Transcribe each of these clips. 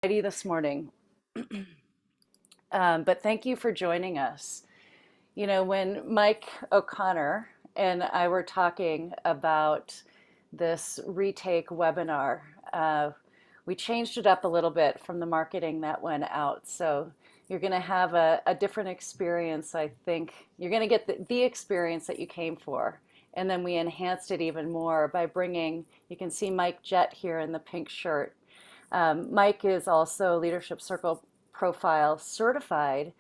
This morning, but thank you for joining us. When Mike O'Connor and I were talking about this Retake webinar, we changed it up a little bit from the marketing that went out. So you're going to have a different experience, I think. You're going to get the experience that you came for. And then we enhanced it even more by bringing, you can see Mike Jett here in the pink shirt. Mike is also Leadership Circle Profile certified,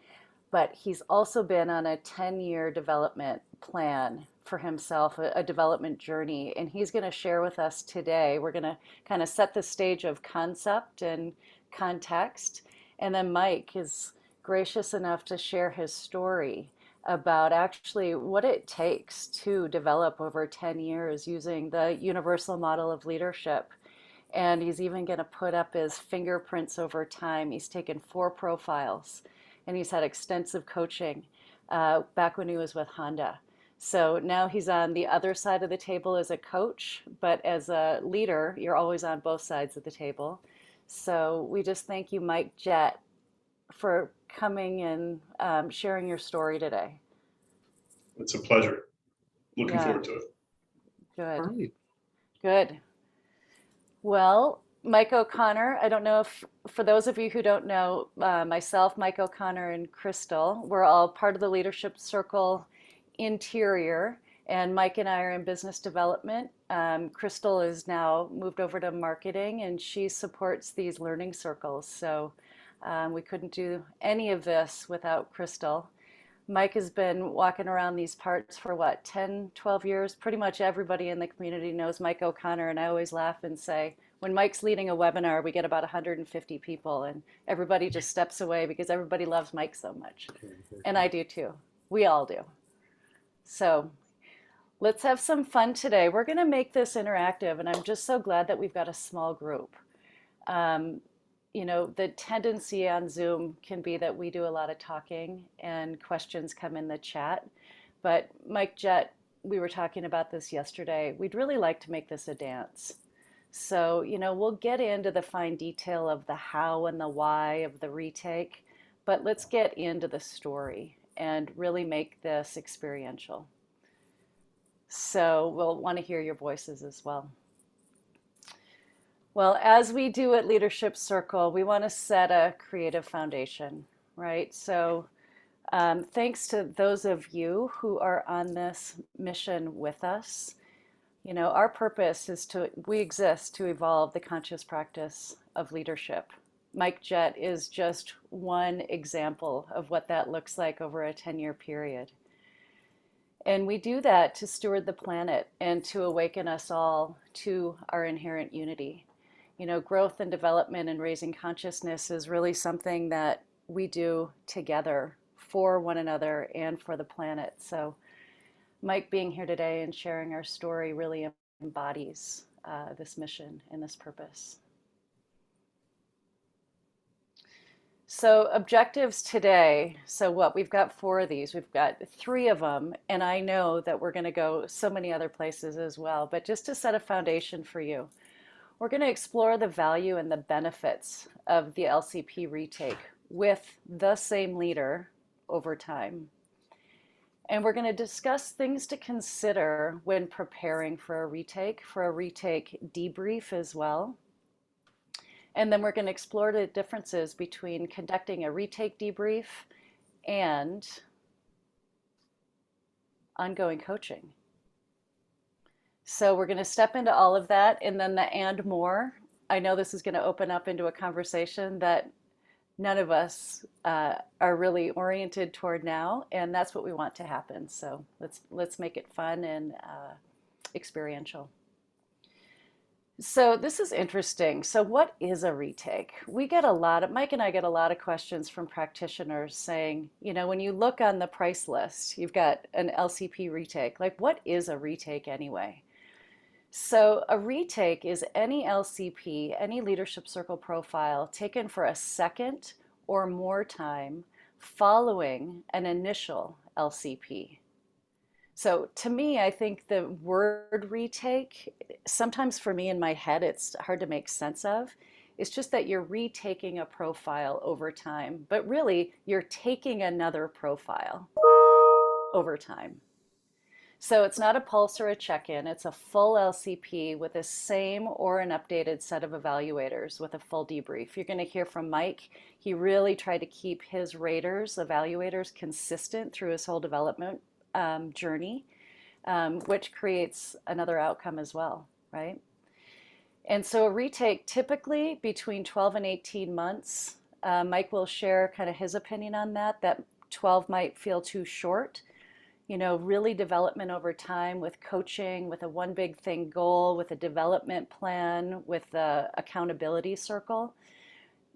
but he's also been on a 10-year development plan for himself, a development journey. And he's going to share with us today. We're going to kind of set the stage of concept and context. And then Mike is gracious enough to share his story about actually what it takes to develop over 10 years using the universal model of leadership. And he's even going to put up his fingerprints over time. He's taken 4 profiles and he's had extensive coaching back when he was with Honda. So now he's on the other side of the table as a coach, but as a leader, you're always on both sides of the table. So we just thank you, Mike Jett, for coming and sharing your story today. It's a pleasure. Looking Yeah, forward to it. good, All right. good. Well, Mike O'Connor, I don't know if, for those of you who don't know, myself, Mike O'Connor, and Crystal, we're all part of the Leadership Circle interior, and Mike and I are in business development. Crystal is now moved over to marketing, and she supports these learning circles. So we couldn't do any of this without Crystal. Mike has been walking around these parts for what, 10, 12 years? Pretty much everybody in the community knows Mike O'Connor, and I always laugh and say, when Mike's leading a webinar, we get about 150 people, and everybody just steps away because everybody loves Mike so much. And I do too. We all do. So let's have some fun today. We're going to make this interactive, and I'm just so glad that we've got a small group. Um, the tendency on Zoom can be that we do a lot of talking and questions come in the chat. But Mike Jett, we were talking about this yesterday. We'd really like to make this a dance. So, we'll get into the fine detail of the how and the why of the retake, but let's get into the story and really make this experiential. So we'll want to hear your voices as well. Well, as we do at Leadership Circle, we want to set a creative foundation, right? So thanks to those of you who are on this mission with us. Our purpose is we exist to evolve the conscious practice of leadership. Mike Jett is just one example of what that looks like over a 10-year period. And we do that to steward the planet and to awaken us all to our inherent unity. Growth and development and raising consciousness is really something that we do together for one another and for the planet. So Mike being here today and sharing our story really embodies this mission and this purpose. So objectives today, so what, we've got 4 of these, we've got 3 of them, and I know that we're going to go so many other places as well, but just to set a foundation for you, we're going to explore the value and the benefits of the LCP retake with the same leader over time. And we're going to discuss things to consider when preparing for a retake debrief as well. And then we're going to explore the differences between conducting a retake debrief and ongoing coaching. So we're going to step into all of that, and then the and more. I know this is going to open up into a conversation that none of us are really oriented toward now, and that's what we want to happen. So let's make it fun and experiential. So this is interesting. So what is a retake? Mike and I get a lot of questions from practitioners saying, when you look on the price list, you've got an LCP retake. Like, what is a retake anyway? So a retake is any LCP, any Leadership Circle profile taken for a second or more time following an initial LCP. So to me, I think the word retake, sometimes for me in my head, it's hard to make sense of. It's just that you're retaking a profile over time, but really you're taking another profile over time. So it's not a pulse or a check-in, it's a full LCP with the same or an updated set of evaluators with a full debrief. You're going to hear from Mike. He really tried to keep his raters, evaluators, consistent through his whole development journey, which creates another outcome as well, right? And so a retake typically between 12 and 18 months. Mike will share kind of his opinion on that. That 12 might feel too short. Really development over time with coaching, with a one big thing goal, with a development plan, with the accountability circle.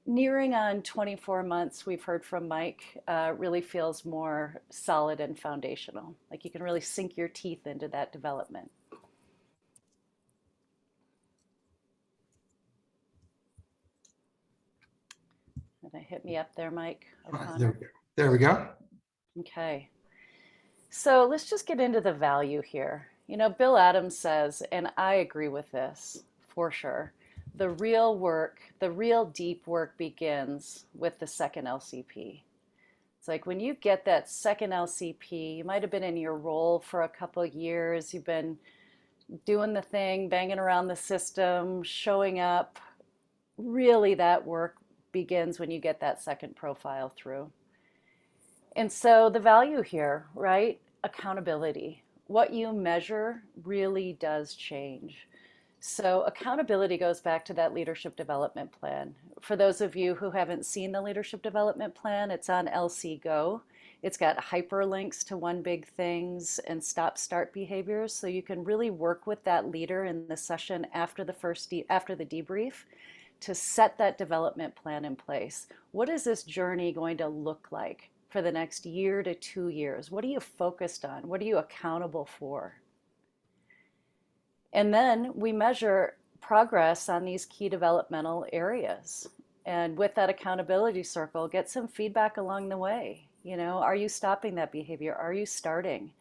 Nearing on 24 months, we've heard from Mike, really feels more solid and foundational. Like you can really sink your teeth into that development. Did I hit me up there, Mike O'Connor? There we go. Okay. So let's just get into the value here. Bill Adams says, and I agree with this for sure, the real work, the real deep work begins with the second LCP. It's like when you get that second LCP, you might have been in your role for a couple of years, you've been doing the thing, banging around the system, showing up. Really, that work begins when you get that second profile through. And so the value here, right? Accountability. What you measure really does change. So accountability goes back to that leadership development plan. For those of you who haven't seen the leadership development plan, it's on LC Go. It's got hyperlinks to one big things and stop start behaviors. So you can really work with that leader in the session after the after the debrief to set that development plan in place. What is this journey going to look like for the next year to 2 years? What are you focused on? What are you accountable for? And then we measure progress on these key developmental areas. And with that accountability circle, get some feedback along the way. Are you stopping that behavior? Are you starting?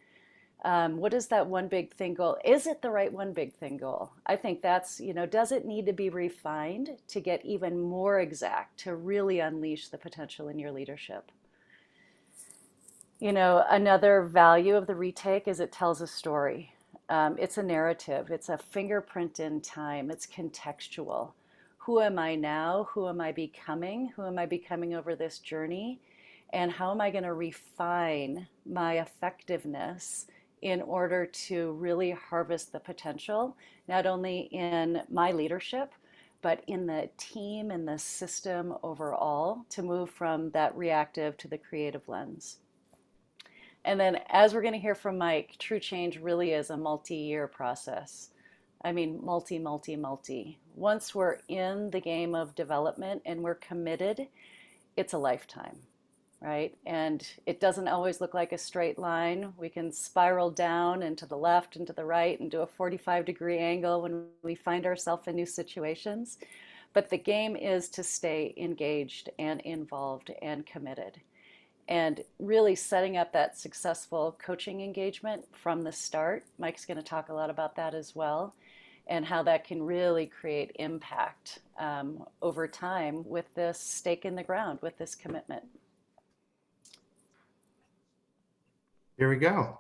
What is that one big thing goal? Is it the right one big thing goal? I think that's, does it need to be refined to get even more exact, to really unleash the potential in your leadership? Another value of the retake is it tells a story. It's a narrative. It's a fingerprint in time. It's contextual. Who am I now? Who am I becoming? Who am I becoming over this journey? And how am I going to refine my effectiveness in order to really harvest the potential, not only in my leadership, but in the team and the system overall, to move from that reactive to the creative lens. And then, as we're going to hear from Mike, true change really is a multi-year process. I mean, multi. Once we're in the game of development and we're committed, it's a lifetime, right? And it doesn't always look like a straight line. We can spiral down and to the left and to the right and do a 45-degree angle when we find ourselves in new situations. But the game is to stay engaged and involved and committed. And really setting up that successful coaching engagement from the start. Mike's going to talk a lot about that as well, and how that can really create impact over time with this stake in the ground, with this commitment. Here we go.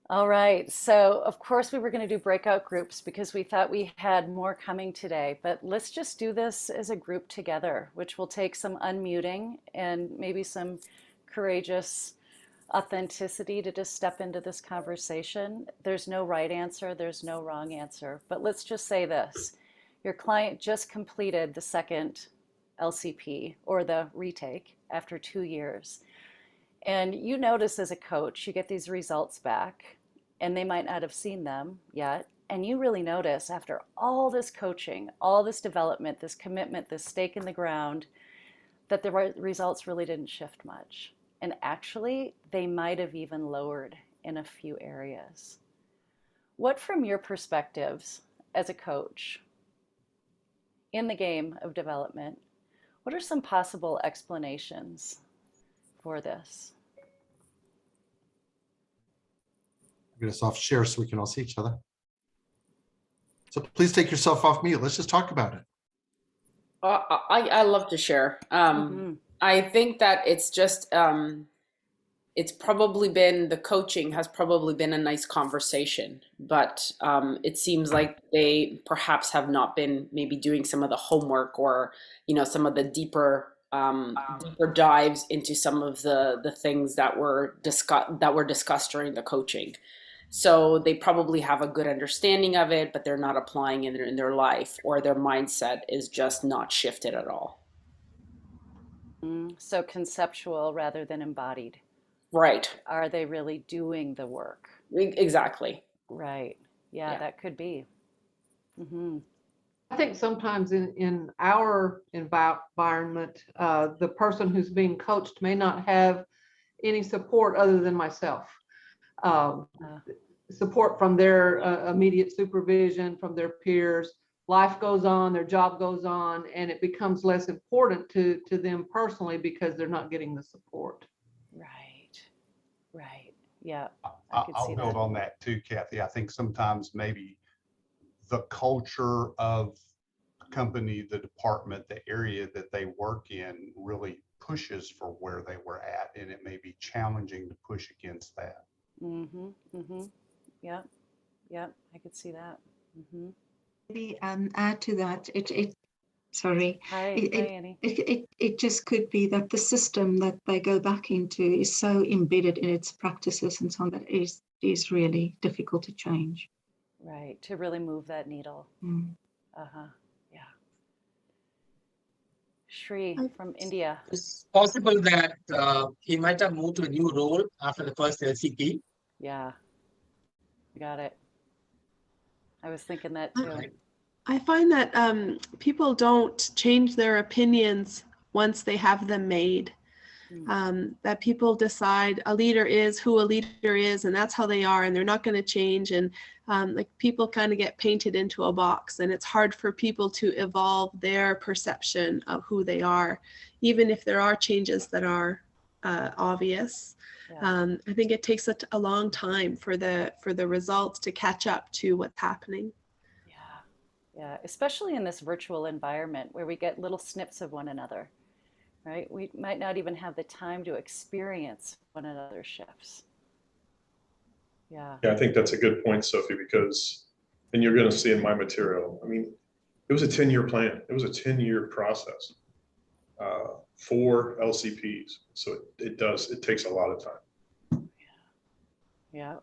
All right, so of course we were going to do breakout groups because we thought we had more coming today, but let's just do this as a group together, which will take some unmuting and maybe some courageous authenticity to just step into this conversation. There's no right answer, there's no wrong answer, but let's just say this. Your client just completed the second LCP or the retake after 2 years. And you notice as a coach, you get these results back, and they might not have seen them yet. And you really notice after all this coaching, all this development, this commitment, this stake in the ground, that the results really didn't shift much. And actually, they might have even lowered in a few areas. What, from your perspectives as a coach in the game of development, what are some possible explanations for this? I'm going to soft share so we can all see each other. So please take yourself off mute. Let's just talk about it. I love to share. Hmm. I think that it's just it's probably been the coaching has probably been a nice conversation, but it seems like they perhaps have not been maybe doing some of the homework or some of the deeper dives into some of the things that were discussed during the coaching. So they probably have a good understanding of it, but they're not applying it in their life, or their mindset is just not shifted at all. So conceptual rather than embodied. Right. Are they really doing the work? Exactly. Right. Yeah, Yeah. that could be. Hmm. I think sometimes in our environment, the person who's being coached may not have any support other than myself. Um, Uh, Support from their immediate supervision, from their peers. Life goes on, their job goes on, and it becomes less important to them personally because they're not getting the support. right. Right. Yeah, I I- could I'll see build that. on that too, Kathy. I think sometimes maybe the culture of the company, the department, the area that they work in really pushes for where they were at, and it may be challenging to push against that. Hmm. Hmm. Yeah. Yeah, I could see that. Hmm. Maybe add to that, sorry, Hi. it, Hi, it Annie. it just could be that the system that they go back into is so embedded in its practices and so on that is really difficult to change. Right. To really move that needle. Mm. Uh-huh. Yeah. Shri I- from India. It's possible that he might have moved to a new role after the first LCP. Yeah, got it. I was thinking that I too. I find that people don't change their opinions once they have them made. Mm. That people decide a leader is who a leader is, and that's how they are, and they're not going to change. And like people kind of get painted into a box, and it's hard for people to evolve their perception of who they are, even if there are changes that are obvious. Yeah. I think it takes a long time for the results to catch up to what's happening. Yeah. Yeah. Especially in this virtual environment where we get little snips of one another, right? We might not even have the time to experience one another's shifts. Yeah. Yeah, I think that's a good point, Sophie, because, and you're going to see in my material, I mean, it was a 10-year plan. It was a 10-year process, 4 LCPs. So it takes a lot of time. Yeah.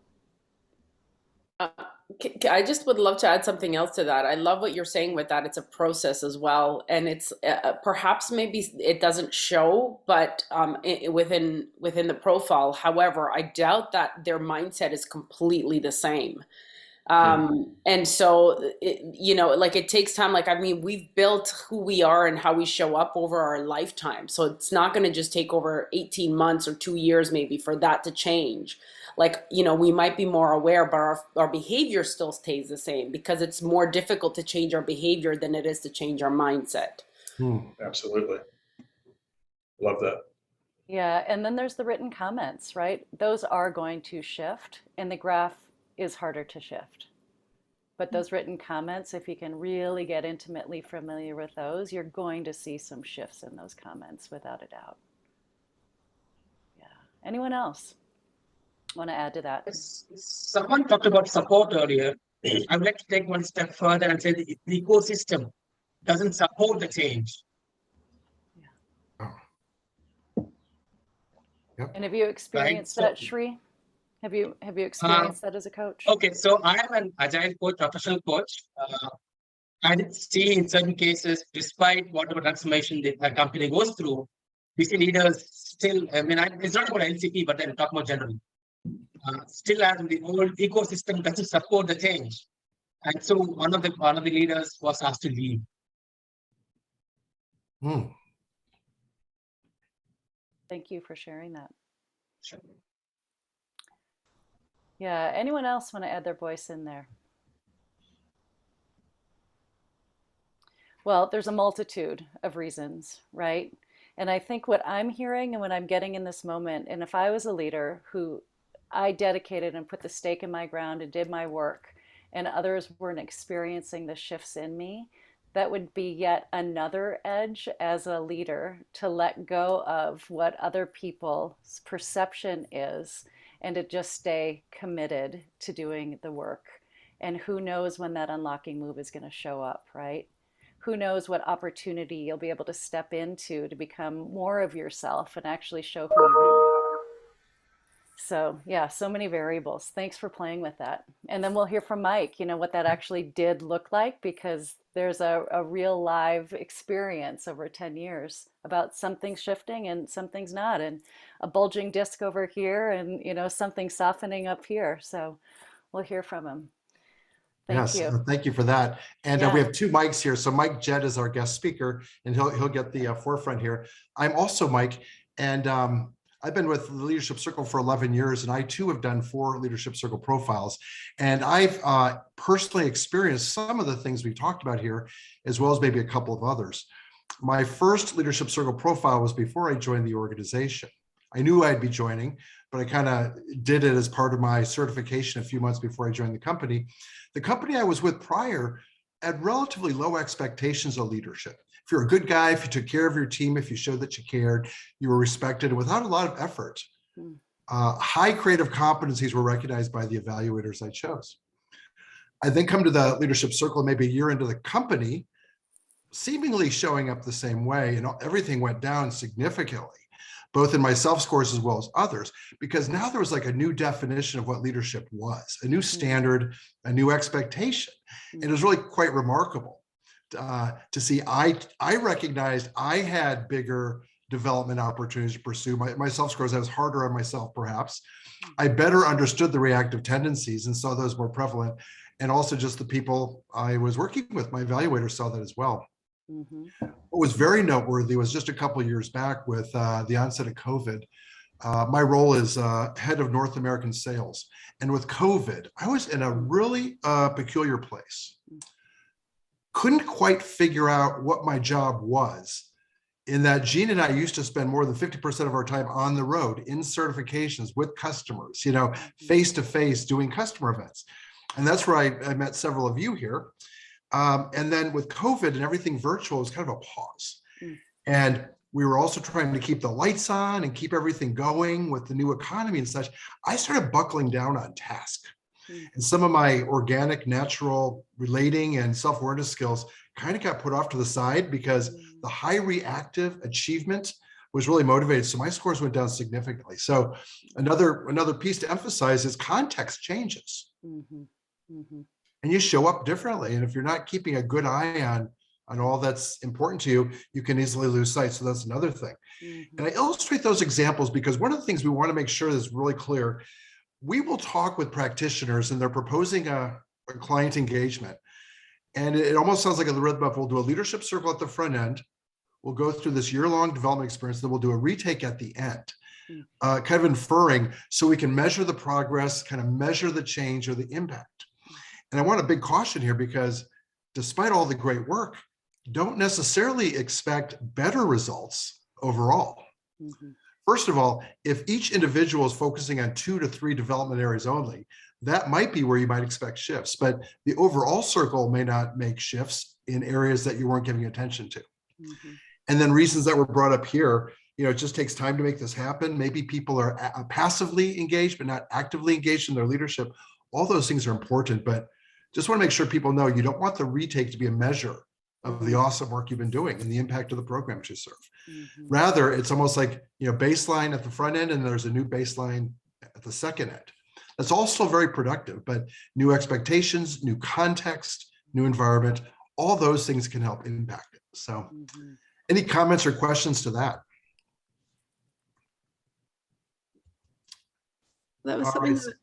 I just would love to add something else to that. I love what you're saying with that. It's a process as well, and it's perhaps maybe it doesn't show, but within the profile. However, I doubt that their mindset is completely the same. And so like it takes time. Like, I mean, we've built who we are and how we show up over our lifetime, so it's not going to just take over 18 months or 2 years maybe for that to change. Like, we might be more aware, but our behavior still stays the same, because it's more difficult to change our behavior than it is to change our mindset. Absolutely. Love that. Yeah. And then there's the written comments, right? Those are going to shift, and the graph is harder to shift. But those written comments, if you can really get intimately familiar with those, you're going to see some shifts in those comments without a doubt. Yeah. Anyone else want to add to that? Someone talked about support earlier. I would like to take one step further and say the ecosystem doesn't support the change. And have you experienced that, Shri? Have you experienced that as a coach? Okay, so I am an agile coach, professional coach. I did see in certain cases, despite whatever transformation the company goes through, we see leaders still, I mean, it's not about LCP, but then talk more generally. Still, as the whole ecosystem doesn't support the change. And so one of the leaders was asked to leave. Thank you for sharing that. Sure. Yeah, anyone else want to add their voice in there? Well, there's a multitude of reasons, right? And I think what I'm hearing and what I'm getting in this moment, and if I was a leader who I dedicated and put the stake in my ground and did my work, and others weren't experiencing the shifts in me, that would be yet another edge as a leader to let go of what other people's perception is and to just stay committed to doing the work. And who knows when that unlocking move is going to show up, right? Who knows what opportunity you'll be able to step into to become more of yourself and actually show who you really are. So yeah, so many variables. Thanks for playing with that. And then we'll hear from Mike, what that actually did look like, because there's a real live experience over 10 years about something shifting and something's not, and a bulging disc over here and, something softening up here. So we'll hear from him. Thank you. Thank you for that. And Yeah. we have two mics here. So Mike Jett is our guest speaker, and he'll get the forefront here. I'm also Mike, and I've been with the Leadership Circle for 11 years, and I too have done 4 Leadership Circle profiles. And I've personally experienced some of the things we've talked about here, as well as maybe a couple of others. My first Leadership Circle profile was before I joined the organization. I knew I'd be joining, but I kind of did it as part of my certification a few months before I joined the company. The company I was with prior had relatively low expectations of leadership. If you're a good guy, if you took care of your team, if you showed that you cared, you were respected, and without a lot of effort, high creative competencies were recognized by the evaluators I chose. I then come to the Leadership Circle maybe a year into the company, seemingly showing up the same way, and everything went down significantly, both in my self-scores as well as others, because now there was like a new definition of what leadership was, a new standard, a new expectation. And it was really quite remarkable to see. I recognized I had bigger development opportunities to pursue. My self-scores, I was harder on myself, perhaps. I better understood the reactive tendencies and saw those more prevalent. And also just the people I was working with, my evaluators saw that as well. What was very noteworthy was just a couple of years back with the onset of COVID. My role is head of North American sales. And with COVID, I was in a really peculiar place. Couldn't quite figure out what my job was, in that Gene and I used to spend more than 50% of our time on the road in certifications with customers, face to face doing customer events. And that's where I met several of you here. And then with COVID and everything virtual, it was kind of a pause. And we were also trying to keep the lights on and keep everything going with the new economy and such. I started buckling down on task. And some of my organic, natural relating and self-awareness skills kind of got put off to the side because the high reactive achievement was really motivated. So my scores went down significantly. So another piece to emphasize is context changes. And you show up differently. And if you're not keeping a good eye on all that's important to you, you can easily lose sight. So that's another thing. And I illustrate those examples because one of the things we want to make sure is really clear. We will talk with practitioners and they're proposing a client engagement. And it almost sounds like a rhythm of, we'll do a leadership circle at the front end. We'll go through this year-long development experience. Then we'll do a retake at the end, kind of inferring so we can measure the progress, kind of measure the change or the impact. And I want a big caution here because despite all the great work, don't necessarily expect better results overall. First of all, if each individual is focusing on 2 to 3 development areas only, that might be where you might expect shifts, but the overall circle may not make shifts in areas that you weren't giving attention to. And then reasons that were brought up here, it just takes time to make this happen. Maybe people are passively engaged, but not actively engaged in their leadership. All those things are important, but just want to make sure people know you don't want the retake to be a measure of the awesome work you've been doing and the impact of the programs you serve. Rather, it's almost like, baseline at the front end and there's a new baseline at the second end. That's all still very productive, but new expectations, new context, new environment, all those things can help impact it. So any comments or questions to that? That was something that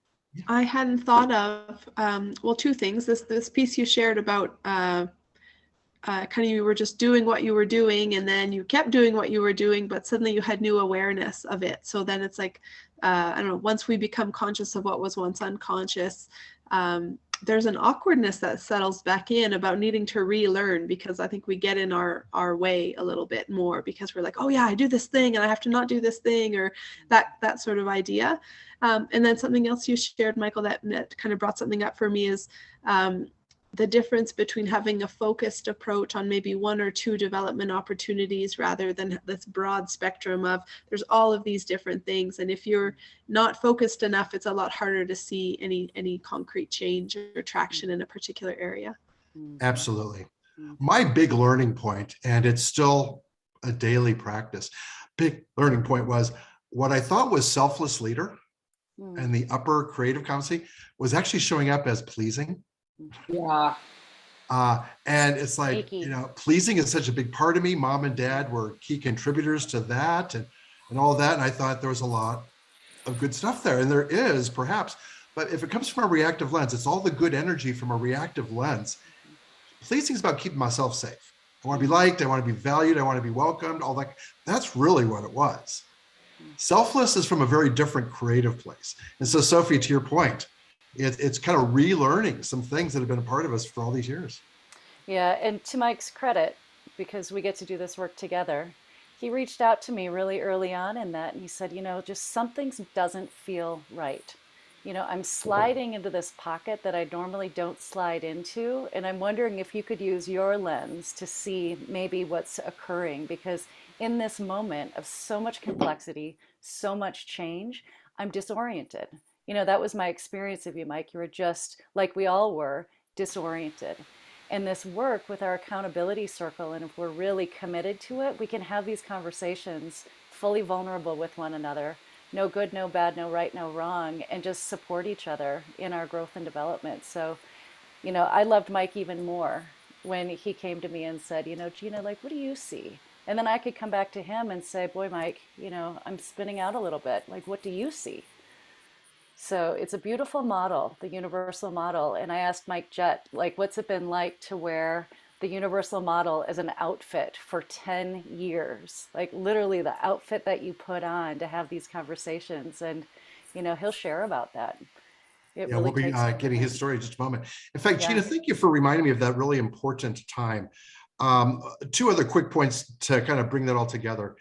I hadn't thought of. Well, 2 things. This piece you shared about kind of you were just doing what you were doing and then you kept doing what you were doing, but suddenly you had new awareness of it. So then it's like, I don't know, once we become conscious of what was once unconscious, there's an awkwardness that settles back in about needing to relearn, because I think we get in our way a little bit more because we're like, oh yeah, I do this thing and I have to not do this thing, or that sort of idea. And then something else you shared, Michael, that kind of brought something up for me is the difference between having a focused approach on maybe one or two development opportunities rather than this broad spectrum of there's all of these different things. And if you're not focused enough, it's a lot harder to see any concrete change or traction in a particular area. Absolutely. My big learning point, and it's still a daily practice, big learning point was what I thought was selfless leader and the upper creative competency was actually showing up as pleasing. Yeah. And it's like, Sneaky. you know, pleasing is such a big part of me. Mom and dad were key contributors to that and all that. And I thought there was a lot of good stuff there. And there is perhaps, but if it comes from a reactive lens, it's all the good energy from a reactive lens. Pleasing is about keeping myself safe. I want to be liked. I want to be valued. I want to be welcomed. All that. That's really what it was. Selfless is from a very different creative place. And so, Sophie, to your point, it's kind of relearning some things that have been a part of us for all these years. Yeah, and to Mike's credit, because we get to do this work together, he reached out to me really early on in that, and he said, you know, just something doesn't feel right. You know, I'm sliding into this pocket that I normally don't slide into, and I'm wondering if you could use your lens to see maybe what's occurring, because in this moment of so much complexity, so much change, I'm disoriented. You know, that was my experience of you, Mike. You were just, like we all were, disoriented. And this work with our accountability circle, and if we're really committed to it, we can have these conversations fully vulnerable with one another. No good, no bad, no right, no wrong, and just support each other in our growth and development. So, you know, I loved Mike even more when he came to me and said, you know, Gina, like, what do you see? And then I could come back to him and say, boy, Mike, you know, I'm spinning out a little bit. Like, what do you see? So it's a beautiful model, the universal model. And I asked Mike Jett, like, what's it been like to wear the universal model as an outfit for 10 years? Like, literally the outfit that you put on to have these conversations. And, you know, he'll share about that. It Yeah, really we'll be takes over getting him. his story in just a moment. In fact, Yeah. Gina, thank you for reminding me of that really important time. Two other quick points to kind of bring that all together.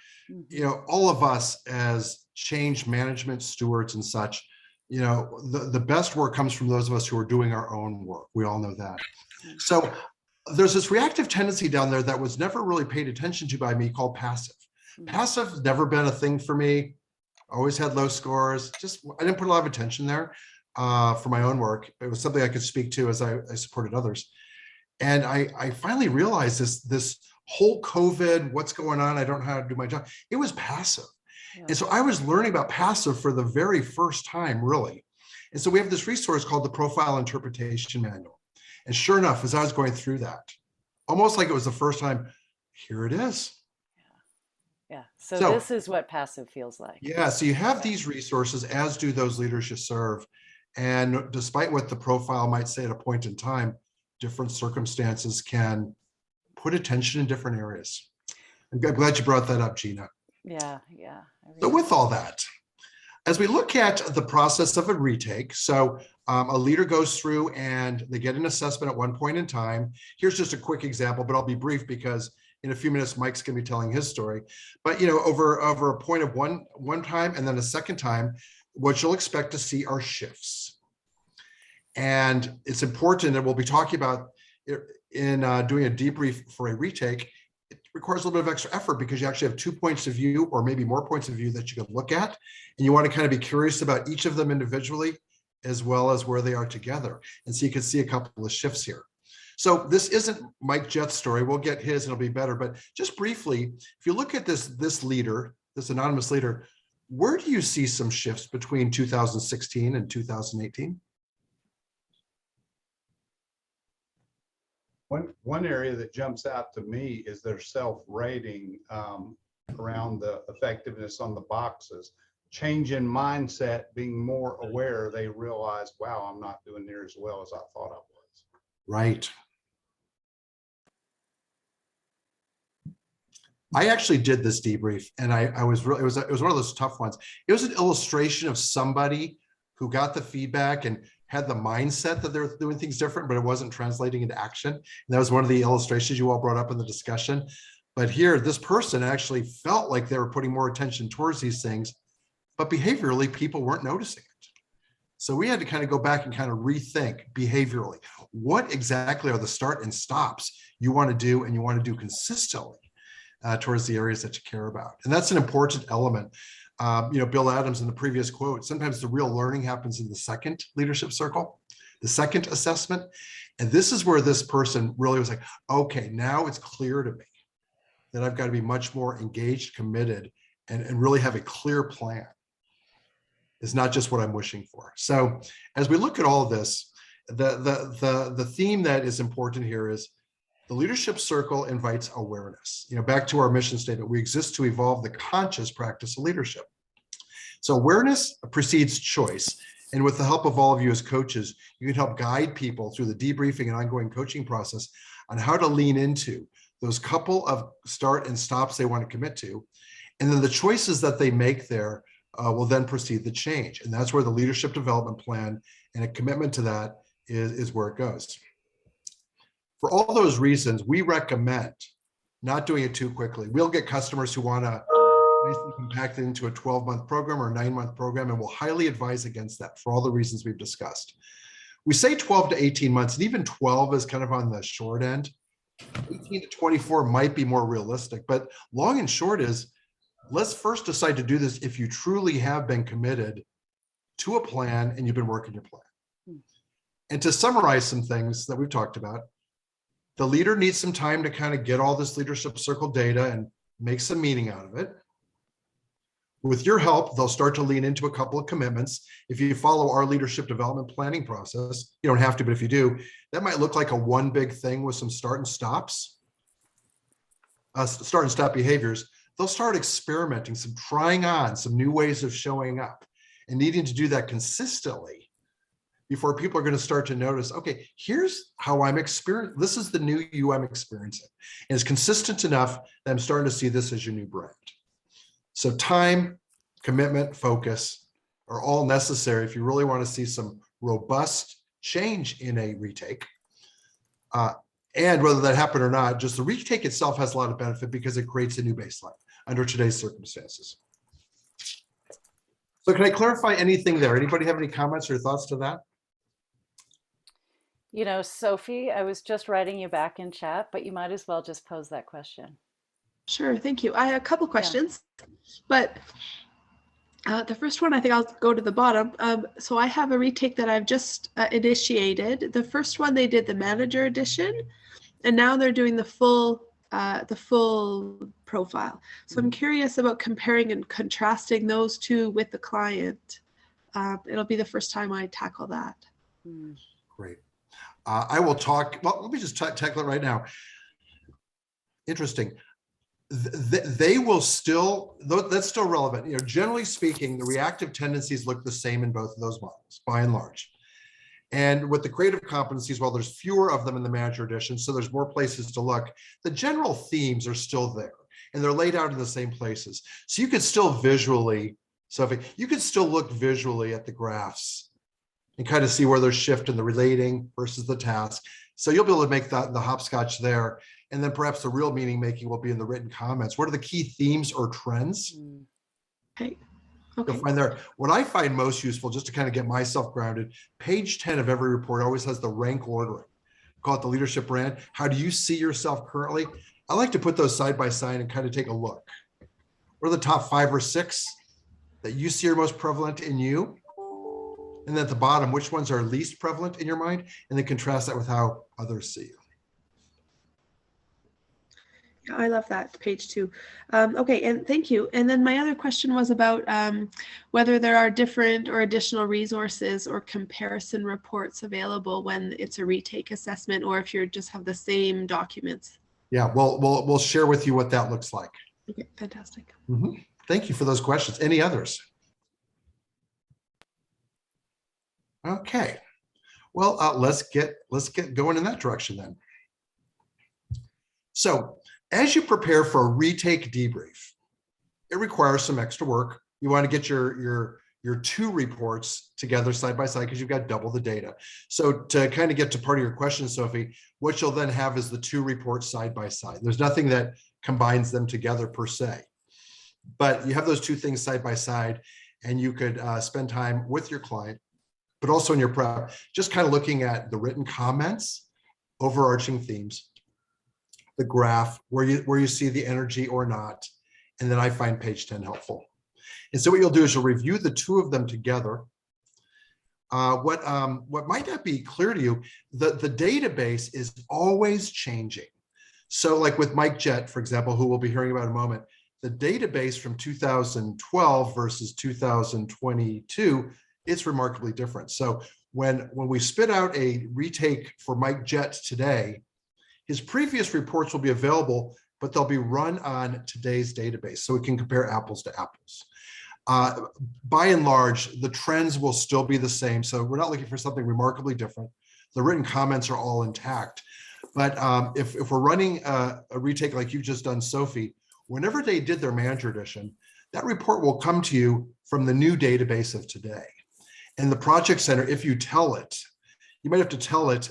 You know, all of us as change management stewards and such, you know, the best work comes from those of us who are doing our own work. We all know that. So there's this reactive tendency down there that was never really paid attention to by me called passive. Passive never been a thing for me. Always had low scores. Just, I didn't put a lot of attention there for my own work. It was something I could speak to as I supported others. And I finally realized this whole COVID, what's going on? I don't know how to do my job. It was passive. Yeah. And so I was learning about passive for the very first time, really. And so we have this resource called the Profile Interpretation Manual. And sure enough, as I was going through that, almost like it was the first time, here it is. Yeah. So So- this is what passive feels like. Yeah, so you have these resources, as do those leaders you serve. And despite what the profile might say at a point in time, different circumstances can put attention in different areas. I'm glad you brought that up, Gina. Yeah. Yeah. So with all that, as we look at the process of a retake, so a leader goes through and they get an assessment at one point in time. Here's just a quick example, but I'll be brief because in a few minutes, Mike's going to be telling his story. But, you know, over a point of one time and then a second time, what you'll expect to see are shifts. And it's important, and we'll be talking about in doing a debrief for a retake. It requires a little bit of extra effort because you actually have 2 points of view or maybe more points of view that you can look at. And you want to kind of be curious about each of them individually as well as where they are together. And so you can see a couple of shifts here. So this isn't Mike Jett's story. We'll get his and it'll be better. But just briefly, if you look at this leader, this anonymous leader, where do you see some shifts between 2016 and 2018? One area that jumps out to me is their self-rating around the effectiveness on the boxes. Change in mindset, being more aware, they realize, wow, I'm not doing near as well as I thought I was. Right. I actually did this debrief, and I was really, it was one of those tough ones. It was an illustration of somebody who got the feedback and had the mindset that they're doing things different, but it wasn't translating into action. And that was one of the illustrations you all brought up in the discussion. But here, this person actually felt like they were putting more attention towards these things, but behaviorally, people weren't noticing it. So we had to kind of go back and kind of rethink behaviorally. What exactly are the start and stops you want to do and you want to do consistently towards the areas that you care about? And that's an important element. Bill Adams in the previous quote, sometimes the real learning happens in the second leadership circle, the second assessment. And this is where this person really was like, okay, now it's clear to me that I've got to be much more engaged, committed, and really have a clear plan. It's not just what I'm wishing for. So as we look at all of this, the theme that is important here is the leadership circle invites awareness. Back to our mission statement, we exist to evolve the conscious practice of leadership. So awareness precedes choice. And with the help of all of you as coaches, you can help guide people through the debriefing and ongoing coaching process on how to lean into those couple of start and stops they want to commit to. And then the choices that they make there will then precede the change. And that's where the leadership development plan and a commitment to that is where it goes. For all those reasons, we recommend not doing it too quickly. We'll get customers who want to compact it into a 12-month program or a 9-month program, and we'll highly advise against that for all the reasons we've discussed. We say 12 to 18 months, and even 12 is kind of on the short end. 18 to 24 might be more realistic, but long and short is, let's first decide to do this if you truly have been committed to a plan and you've been working your plan. And to summarize some things that we've talked about, the leader needs some time to kind of get all this leadership circle data and make some meaning out of it. With your help, they'll start to lean into a couple of commitments. If you follow our leadership development planning process, you don't have to, but if you do, that might look like a one big thing with some start and stops, start and stop behaviors. They'll start experimenting, some trying on, some new ways of showing up, and needing to do that consistently before people are going to start to notice, okay, here's how I'm experiencing. This is the new you I'm experiencing. And it's consistent enough that I'm starting to see this as your new brand. So time, commitment, focus are all necessary if you really want to see some robust change in a retake. And whether that happened or not, just the retake itself has a lot of benefit because it creates a new baseline under today's circumstances. So can I clarify anything there? Anybody have any comments or thoughts to that? Sophie, I was just writing you back in chat, but you might as well just pose that question. Sure, thank you. I have a couple questions, but the first one, I think I'll go to the bottom. So I have a retake that I've just initiated. The first one, they did the manager edition, and now they're doing the full profile. So I'm curious about comparing and contrasting those two with the client. It'll be the first time I tackle that. Great. I will talk, well, let me just tackle it right now. Interesting. They will still, that's still relevant. Generally speaking, the reactive tendencies look the same in both of those models, by and large. And with the creative competencies, well, there's fewer of them in the manager edition, so there's more places to look. The general themes are still there, and they're laid out in the same places. So you could still visually, Sophie, you could still look visually at the graphs and kind of see where there's shift in the relating versus the task. So you'll be able to make the hopscotch there. And then perhaps the real meaning making will be in the written comments. What are the key themes or trends? Okay. You'll find there. What I find most useful, just to kind of get myself grounded, page 10 of every report always has the rank ordering. Call it the leadership brand. How do you see yourself currently? I like to put those side by side and kind of take a look. What are the top 5 or 6 that you see are most prevalent in you? And then at the bottom, which ones are least prevalent in your mind? And then contrast that with how others see you. I love that, page 2. Okay, and thank you. And then my other question was about whether there are different or additional resources or comparison reports available when it's a retake assessment, or if you just have the same documents. Yeah, we'll share with you what that looks like. Okay, fantastic. Thank you for those questions. Any others? Okay, well, let's get going in that direction then. So, as you prepare for a retake debrief, it requires some extra work. You want to get your 2 reports together side by side because you've got double the data. So to kind of get to part of your question, Sophie, what you'll then have is the 2 reports side by side. There's nothing that combines them together per se, but you have those 2 things side by side, and you could spend time with your client but also in your prep, just kind of looking at the written comments, overarching themes, the graph, where you see the energy or not. And then I find page 10 helpful. And so what you'll do is you'll review the two of them together. What might not be clear to you, the database is always changing. So like with Mike Jett, for example, who we'll be hearing about in a moment, the database from 2012 versus 2022, it's remarkably different. So when we spit out a retake for Mike Jett today, his previous reports will be available, but they'll be run on today's database, so we can compare apples to apples. By and large, the trends will still be the same. So we're not looking for something remarkably different. The written comments are all intact. But if we're running a retake like you've just done, Sophie, whenever they did their manager edition, that report will come to you from the new database of today. And the project center, if you tell it, you might have to tell it,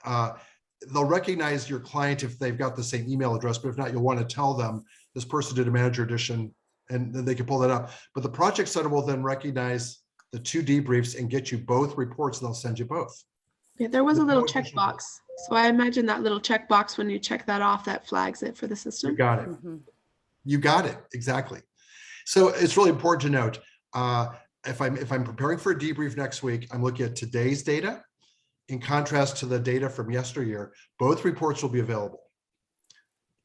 they'll recognize your client if they've got the same email address, but if not, you'll want to tell them this person did a manager edition, and then they can pull that up. But the project center will then recognize the two debriefs and get you both reports, and they'll send you both. Yeah, there was a little checkbox. So I imagine that little checkbox, when you check that off, that flags it for the system. You got it. You got it, exactly. So it's really important to note, if I'm preparing for a debrief next week, I'm looking at today's data in contrast to the data from yesteryear. Both reports will be available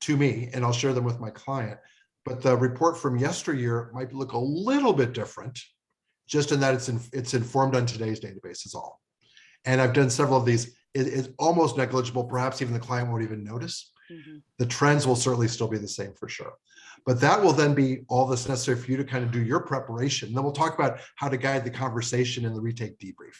to me, and I'll share them with my client. But the report from yesteryear might look a little bit different, just in that it's informed on today's database is all. And I've done several of these. It's almost negligible. Perhaps even the client won't even notice. The trends will certainly still be the same for sure. But that will then be all that's necessary for you to kind of do your preparation. And then we'll talk about how to guide the conversation in the retake debrief.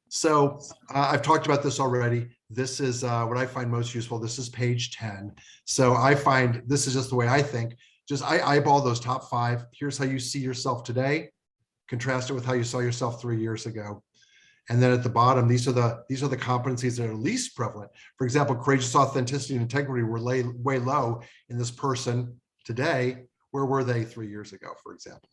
So I've talked about this already. This is what I find most useful. This is page 10. So I find this is just the way I think. Just I eyeball those top 5. Here's how you see yourself today. Contrast it with how you saw yourself 3 years ago. And then at the bottom, these are the competencies that are least prevalent. For example, courageous authenticity and integrity were way low in this person today. Where were they 3 years ago, for example?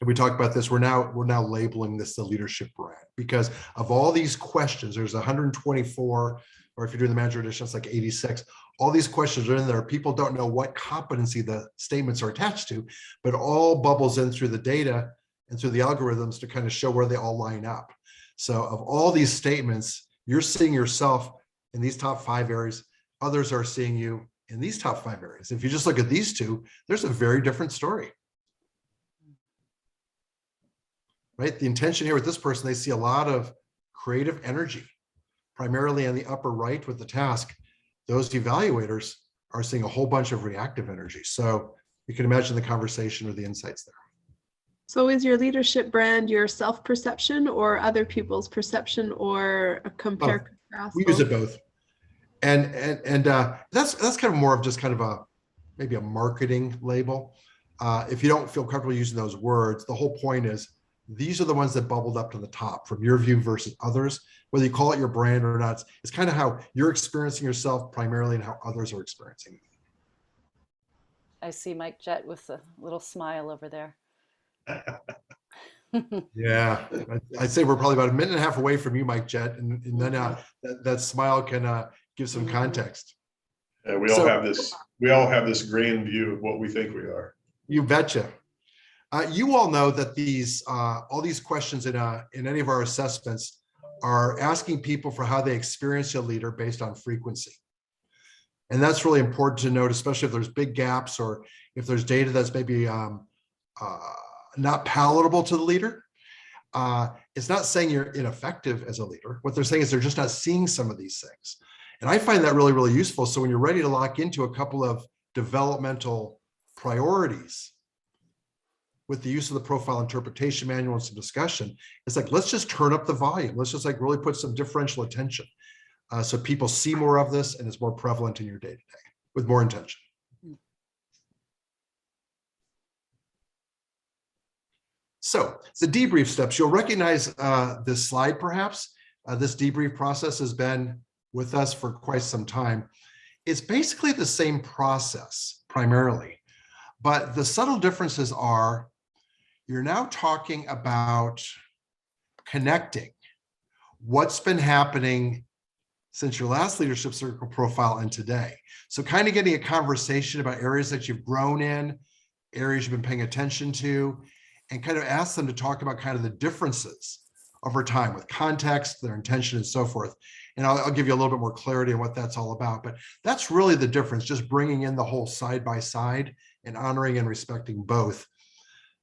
We talked about this. We're now labeling this the leadership brand because of all these questions. There's 124, or if you're doing the manager edition, it's like 86. All these questions are in there. People don't know what competency the statements are attached to, but all bubbles in through the data and through the algorithms to kind of show where they all line up. So of all these statements, you're seeing yourself in these top 5 areas. Others are seeing you in these top 5 areas. If you just look at these two, there's a very different story. Right? The intention here with this person, they see a lot of creative energy, primarily on the upper right with the task. Those evaluators are seeing a whole bunch of reactive energy. So you can imagine the conversation or the insights there. So is your leadership brand your self-perception or other people's perception, or a compare? We use it both. And that's kind of more of just kind of maybe a marketing label. If you don't feel comfortable using those words, the whole point is these are the ones that bubbled up to the top from your view versus others. Whether you call it your brand or not, it's kind of how you're experiencing yourself primarily and how others are experiencing it. I see Mike Jett with a little smile over there. Yeah, I'd say we're probably about 1.5 minutes away from you, Mike Jett, and then that smile can give some context. Yeah, we all have this grand view of what we think we are. You betcha. You all know that these all these questions in any of our assessments are asking people for how they experience a leader based on frequency. And that's really important to note, especially if there's big gaps or if there's data that's maybe not palatable to the leader. It's not saying you're ineffective as a leader. What they're saying is they're just not seeing some of these things. And I find that really, really useful. So when you're ready to lock into a couple of developmental priorities with the use of the profile interpretation manual and some discussion, it's like, let's just turn up the volume. Let's just like really put some differential attention so people see more of this and it's more prevalent in your day-to-day with more intention. So the debrief steps, you'll recognize this slide perhaps. This debrief process has been with us for quite some time. It's basically the same process primarily, But the subtle differences are you're now talking about connecting what's been happening since your last leadership circle profile and today. So kind of getting a conversation about areas that you've grown in, areas you've been paying attention to, and kind of ask them to talk about kind of the differences over time with context, their intention, and so forth. And I'll give you a little bit more clarity on what that's all about. But that's really the difference, just bringing in the whole side by side and honoring and respecting both.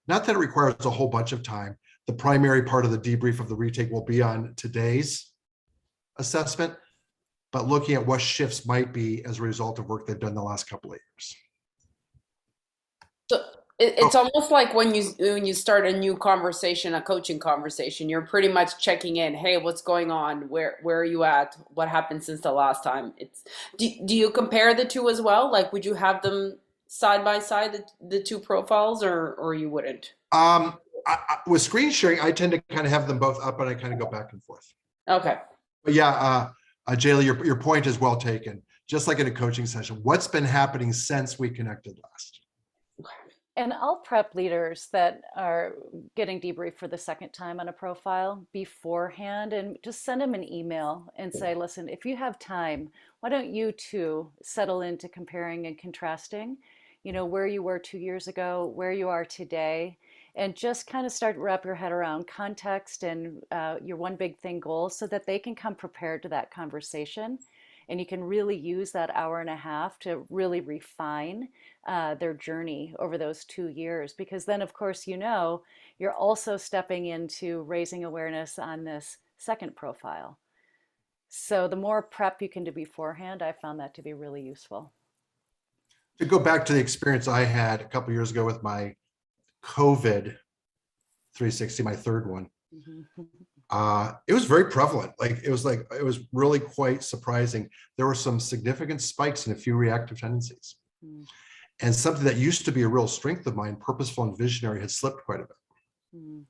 Not that it requires a whole bunch of time. The primary part of the debrief of the retake will be on today's assessment, but looking at what shifts might be as a result of work they've done the last couple of years. So it's almost like when you start a new conversation, a coaching conversation, you're pretty much checking in. Hey, what's going on? Where are you at? What happened since the last time? Do you compare the two as well? Like, would you have them side by side, the two profiles, or you wouldn't? With screen sharing, I tend to kind of have them both up and I kind of go back and forth. Okay. But yeah, Jaylee, your point is well taken. Just like in a coaching session, what's been happening since we connected last? And I'll prep leaders that are getting debriefed for the second time on a profile beforehand and just send them an email and say, listen, if you have time, why don't you two settle into comparing and contrasting, where you were 2 years ago, where you are today, and just kind of start to wrap your head around context and your one big thing goal so that they can come prepared to that conversation. And you can really use that hour and a half to really refine their journey over those 2 years. Because then, of course, you're also stepping into raising awareness on this second profile. So the more prep you can do beforehand, I found that to be really useful. To go back to the experience I had a couple of years ago with my COVID 360, my third one, it was very prevalent. It was really quite surprising. There were some significant spikes in a few reactive tendencies. And something that used to be a real strength of mine, purposeful and visionary, had slipped quite a bit. And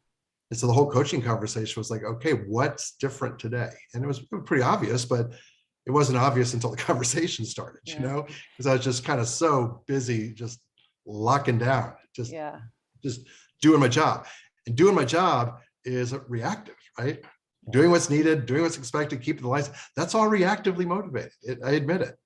so the whole coaching conversation was like, okay, what's different today? And it was pretty obvious, but it wasn't obvious until the conversation started, because I was just kind of so busy, just locking down, just doing my job. And doing my job is reactive, right? Doing what's needed, doing what's expected, keeping the lights. That's all reactively motivated. I admit it.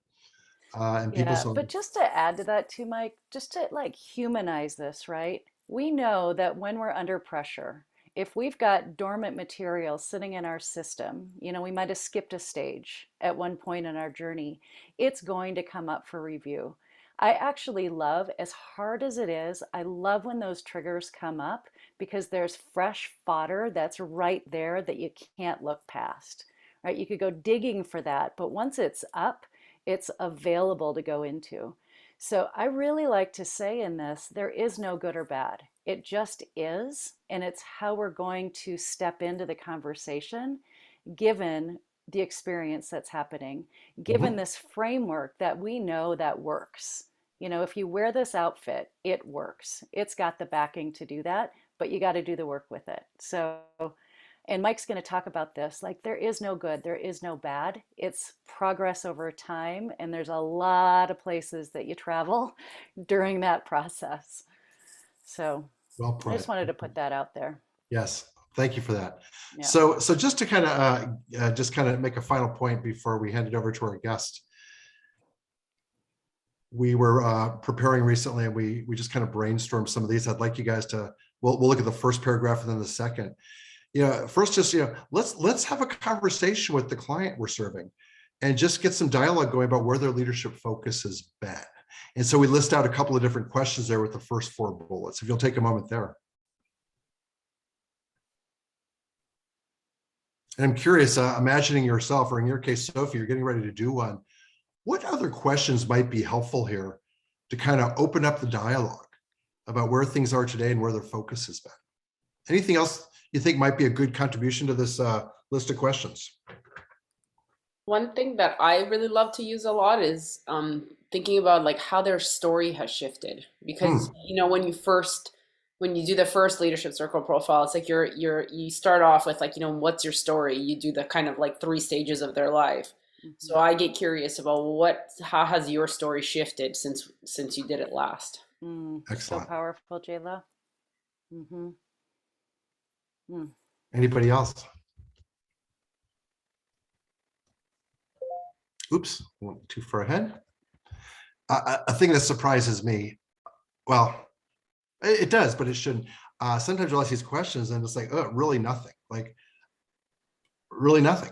And people. But just to add to that too, Mike, just to humanize this, right? We know that when we're under pressure, if we've got dormant material sitting in our system, we might have skipped a stage at one point in our journey, it's going to come up for review. I actually love, as hard as it is, I love when those triggers come up because there's fresh fodder that's right there that you can't look past, right? You could go digging for that, but once it's up, it's available to go into. So I really like to say in this, there is no good or bad. It just is, and it's how we're going to step into the conversation given the experience that's happening, given this framework that we know that works. If you wear this outfit, it works. It's got the backing to do that, but you got to do the work with it. So, and Mike's going to talk about this, there is no good, there is no bad. It's progress over time. And there's a lot of places that you travel during that process. So Well put. I just wanted to put that out there. Yes. Thank you for that. Yeah. So just to kind of make a final point before we hand it over to our guest, we were preparing recently and we just kind of brainstormed some of these. I'd like you guys to, we'll look at the first paragraph and then the second. First just, let's have a conversation with the client we're serving and just get some dialogue going about where their leadership focus has been. And so we list out a couple of different questions there with the first 4 bullets. If you'll take a moment there. And I'm curious, imagining yourself, or in your case, Sophie, you're getting ready to do one. What other questions might be helpful here to kind of open up the dialogue about where things are today and where their focus has been? Anything else you think might be a good contribution to this list of questions? One thing that I really love to use a lot is thinking about how their story has shifted. Because when you do the first leadership circle profile, it's you start off with what's your story? You do the kind of 3 stages of their life. So I get curious about how has your story shifted since you did it last? So Excellent. powerful, Jayla. Mm-hmm. Anybody else? Oops, went too far ahead. A thing that surprises me, well, it does, but it shouldn't. Sometimes you'll ask these questions and it's like, oh, really nothing. Like, really nothing.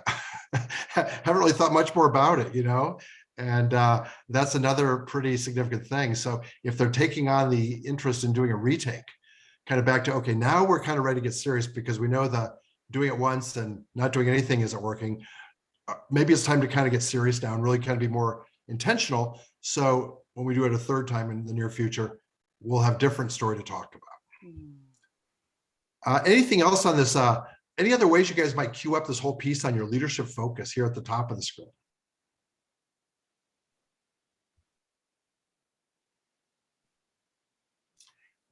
Haven't really thought much more about it, you know? And that's another pretty significant thing. So if they're taking on the interest in doing a retake, kind of back to, okay, now we're kind of ready to get serious because we know that doing it once and not doing anything isn't working. Maybe it's time to kind of get serious now and really kind of be more intentional. So when we do it a third time in the near future, we'll have different story to talk about. Anything else on this? Any other ways you guys might queue up this whole piece on your leadership focus here at the top of the screen?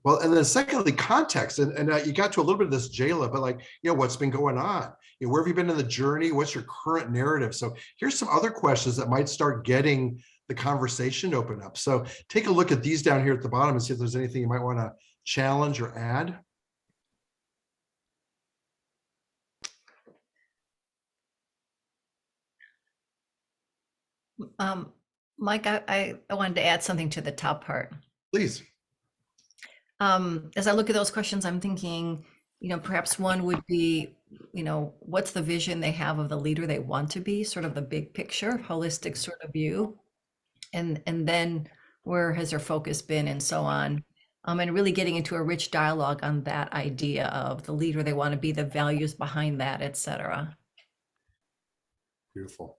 Well, and then secondly, context, and you got to a little bit of this, Jayla, but like, you know, what's been going on? You know, where have you been in the journey? What's your current narrative? So here's some other questions that might start getting the conversation to open up. So take a look at these down here at the bottom and see if there's anything you might want to challenge or add. Mike, I wanted to add something to the top part. Please. As I look at those questions, I'm thinking, you know, perhaps one would be, you know, what's the vision they have of the leader they want to be, sort of the big picture, holistic sort of view, and then where has their focus been and so on. And really getting into a rich dialogue on that idea of the leader they want to be, the values behind that, et cetera. Beautiful.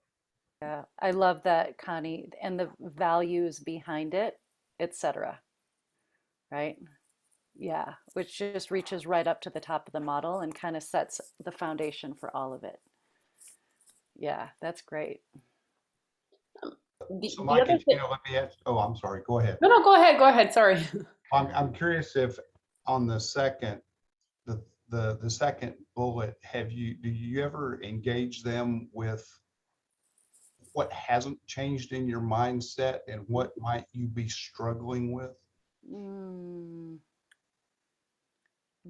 Yeah, I love that, Connie, and the values behind it, etc. Right? Yeah, which just reaches right up to the top of the model and kind of sets the foundation for all of it. Yeah, that's great. So Mike, let me ask, oh, I'm sorry, go ahead. No, go ahead, sorry. I'm curious if on the second, the second bullet, do you ever engage them with what hasn't changed in your mindset and what might you be struggling with?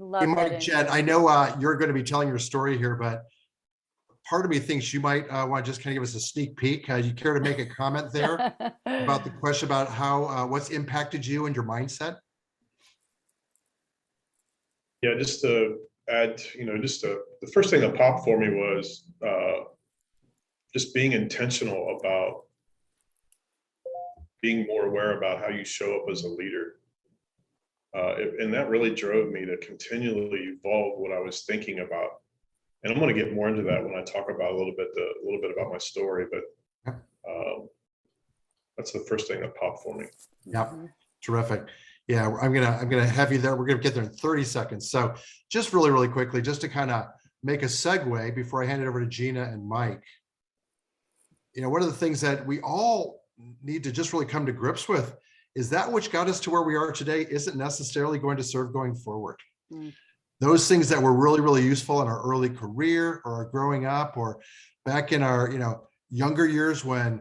Love Hey, that. Mike, Jed, I know you're going to be telling your story here, but part of me thinks you might want to just kind of give us a sneak peek. You care to make a comment there about the question about how what's impacted you and your mindset? Yeah, just to add, you know, the first thing that popped for me was just being intentional about being more aware about how you show up as a leader. And that really drove me to continually evolve what I was thinking about. And I'm going to get more into that when I talk about a little bit about my story, but that's the first thing that popped for me. Yeah, terrific. Yeah, I'm gonna have you there. We're gonna get there in 30 seconds. So just really quickly, just to kind of make a segue before I hand it over to Gina and Mike. You know, one of the things that we all need to just really come to grips with is that which got us to where we are today isn't necessarily going to serve going forward. Those things that were really useful in our early career or our growing up or back in our, you know, younger years when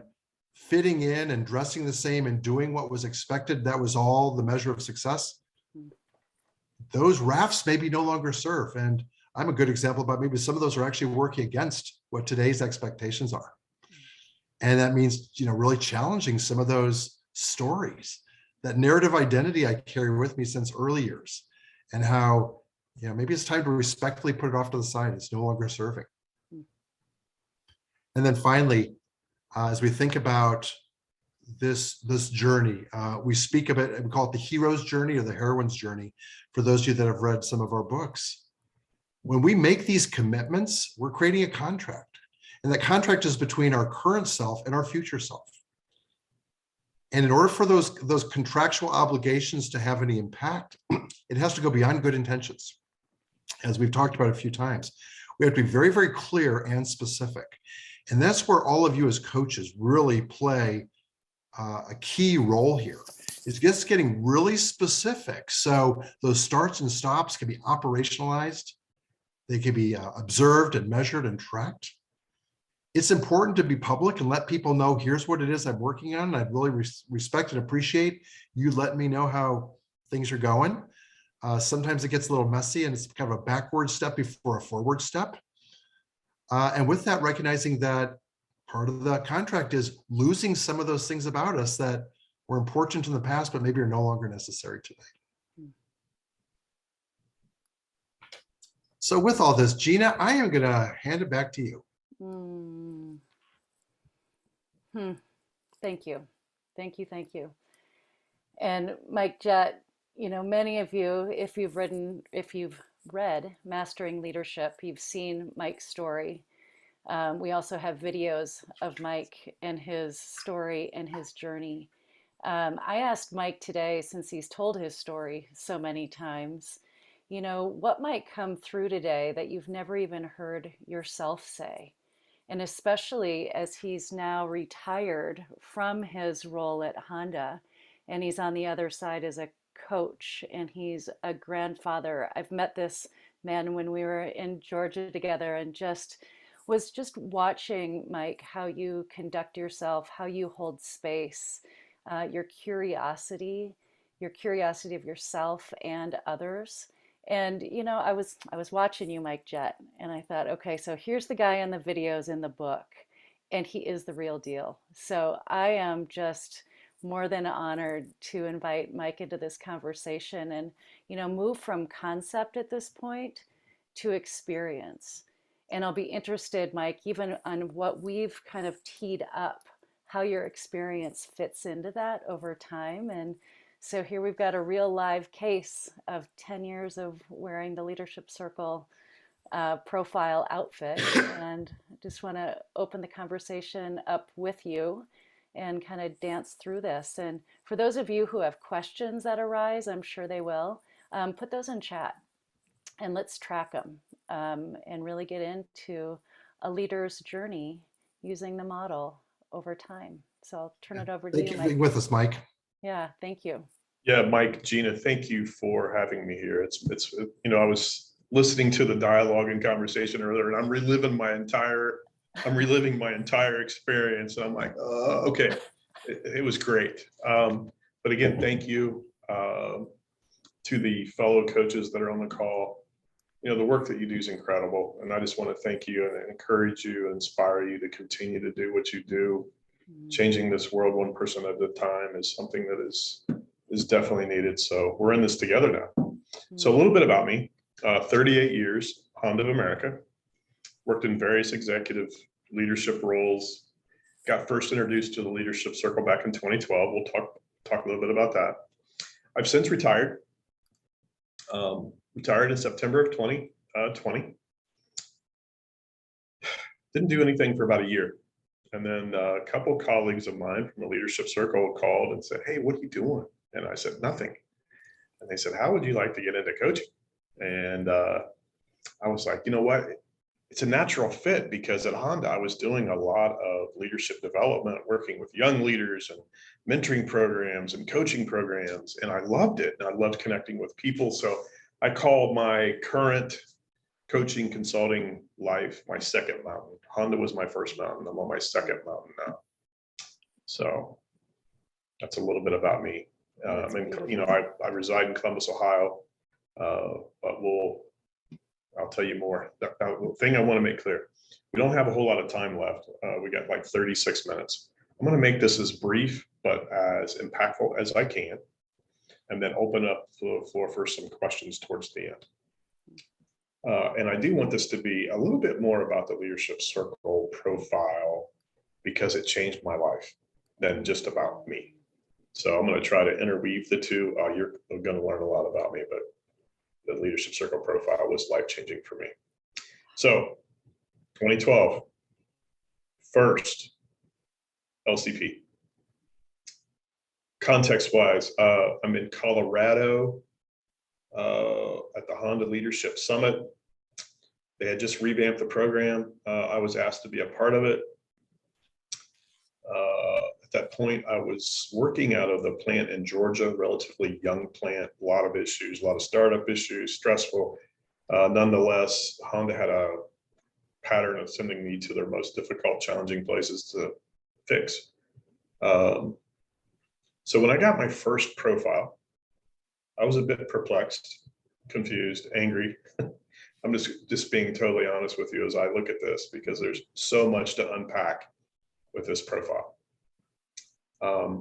fitting in and dressing the same and doing what was expected, that was all the measure of success. Those rafts maybe no longer serve. And I'm a good example about maybe some of those are actually working against what today's expectations are. And that means, you know, really challenging some of those stories, that narrative identity I carry with me since early years, and how, you know, maybe it's time to respectfully put it off to the side. It's no longer serving. And then finally, as we think about this journey, we speak of it, we call it the hero's journey or the heroine's journey, for those of you that have read some of our books. When we make these commitments, we're creating a contract. And that contract is between our current self and our future self. And in order for those contractual obligations to have any impact, it has to go beyond good intentions. As we've talked about a few times, we have to be very clear and specific. And that's where all of you as coaches really play a key role here. It's just getting really specific. So those starts and stops can be operationalized. They can be observed and measured and tracked. It's important to be public and let people know, here's what it is I'm working on. And I'd really respect and appreciate you letting me know how things are going. Sometimes it gets a little messy and it's kind of a backward step before a forward step. And with that, recognizing that part of the contract is losing some of those things about us that were important in the past, but maybe are no longer necessary today. So with all this, Gina, I am going to hand it back to you. Thank you. Thank you. Thank you. And Mike Jett, you know, many of you, if you've read Mastering Leadership, you've seen Mike's story. We also have videos of Mike and his story and his journey. I asked Mike today, since he's told his story so many times, you know, what might come through today that you've never even heard yourself say? And especially as he's now retired from his role at Honda, and he's on the other side as a coach, and he's a grandfather. I've met this man when we were in Georgia together, and was watching, Mike, how you conduct yourself, how you hold space, your curiosity of yourself and others. And you know, I was watching you, Mike Jett, and I thought, okay, so here's the guy in the videos in the book, and he is the real deal. So I am just more than honored to invite Mike into this conversation and, you know, move from concept at this point to experience. And I'll be interested, Mike, even on what we've kind of teed up, how your experience fits into that over time. And so here we've got a real live case of 10 years of wearing the Leadership Circle profile outfit. And I just want to open the conversation up with you and kind of dance through this. And for those of you who have questions that arise, I'm sure they will, put those in chat and let's track them and really get into a leader's journey using the model over time. So I'll turn it over to you, Thank you for Mike. being with us, Mike. Yeah, thank you. Yeah, Mike, Gina, thank you for having me here. It's you know, I was listening to the dialogue and conversation earlier, and I'm reliving my entire experience. And I'm like, okay, it was great. But again, thank you to the fellow coaches that are on the call. You know, the work that you do is incredible. And I just want to thank you and encourage you and inspire you to continue to do what you do. Changing this world one person at a time is something that is definitely needed. So we're in this together now. So a little bit about me, 38 years, Honda of America, worked in various executive leadership roles, got first introduced to the Leadership Circle back in 2012. We'll talk a little bit about that. I've since retired, retired in September of 2020. Didn't do anything for about a year. And then a couple of colleagues of mine from the Leadership Circle called and said, hey, what are you doing? And I said, nothing. And they said, how would you like to get into coaching? And I was like, you know what? It's a natural fit because at Honda, I was doing a lot of leadership development, working with young leaders and mentoring programs and coaching programs. And I loved it. And I loved connecting with people. So I called my current coaching consulting life my second mountain. Honda was my first mountain. I'm on my second mountain now. So that's a little bit about me. And you know, I reside in Columbus, Ohio, but I'll tell you more. The thing I want to make clear, we don't have a whole lot of time left. We got like 36 minutes. I'm going to make this as brief, but as impactful as I can, and then open up the floor for some questions towards the end. And I do want this to be a little bit more about the Leadership Circle profile because it changed my life than just about me. So I'm going to try to interweave the two. You're going to learn a lot about me, but the Leadership Circle profile was life-changing for me. So 2012, first LCP. Context-wise, I'm in Colorado at the Honda Leadership Summit. They had just revamped the program. I was asked to be a part of it. At that point, I was working out of the plant in Georgia, relatively young plant, a lot of issues, a lot of startup issues, stressful. Nonetheless, Honda had a pattern of sending me to their most difficult, challenging places to fix. So when I got my first profile, I was a bit perplexed, confused, angry. I'm just being totally honest with you as I look at this, because there's so much to unpack with this profile. I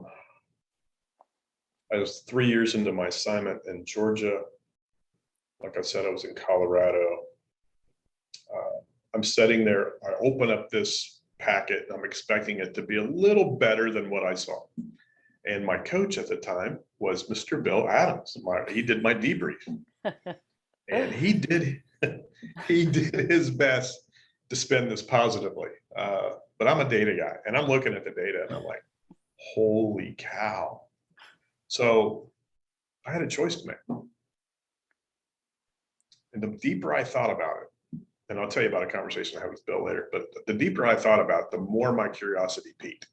was 3 years into my assignment in Georgia. Like I said, I was in Colorado. I'm sitting there, I open up this packet, and I'm expecting it to be a little better than what I saw. And my coach at the time was Mr. Bill Adams. He did my debrief. And he did his best to spin this positively. But I'm a data guy, and I'm looking at the data and I'm like, holy cow. So I had a choice to make. And the deeper I thought about it, and I'll tell you about a conversation I had with Bill later, but the deeper I thought about it, the more my curiosity piqued.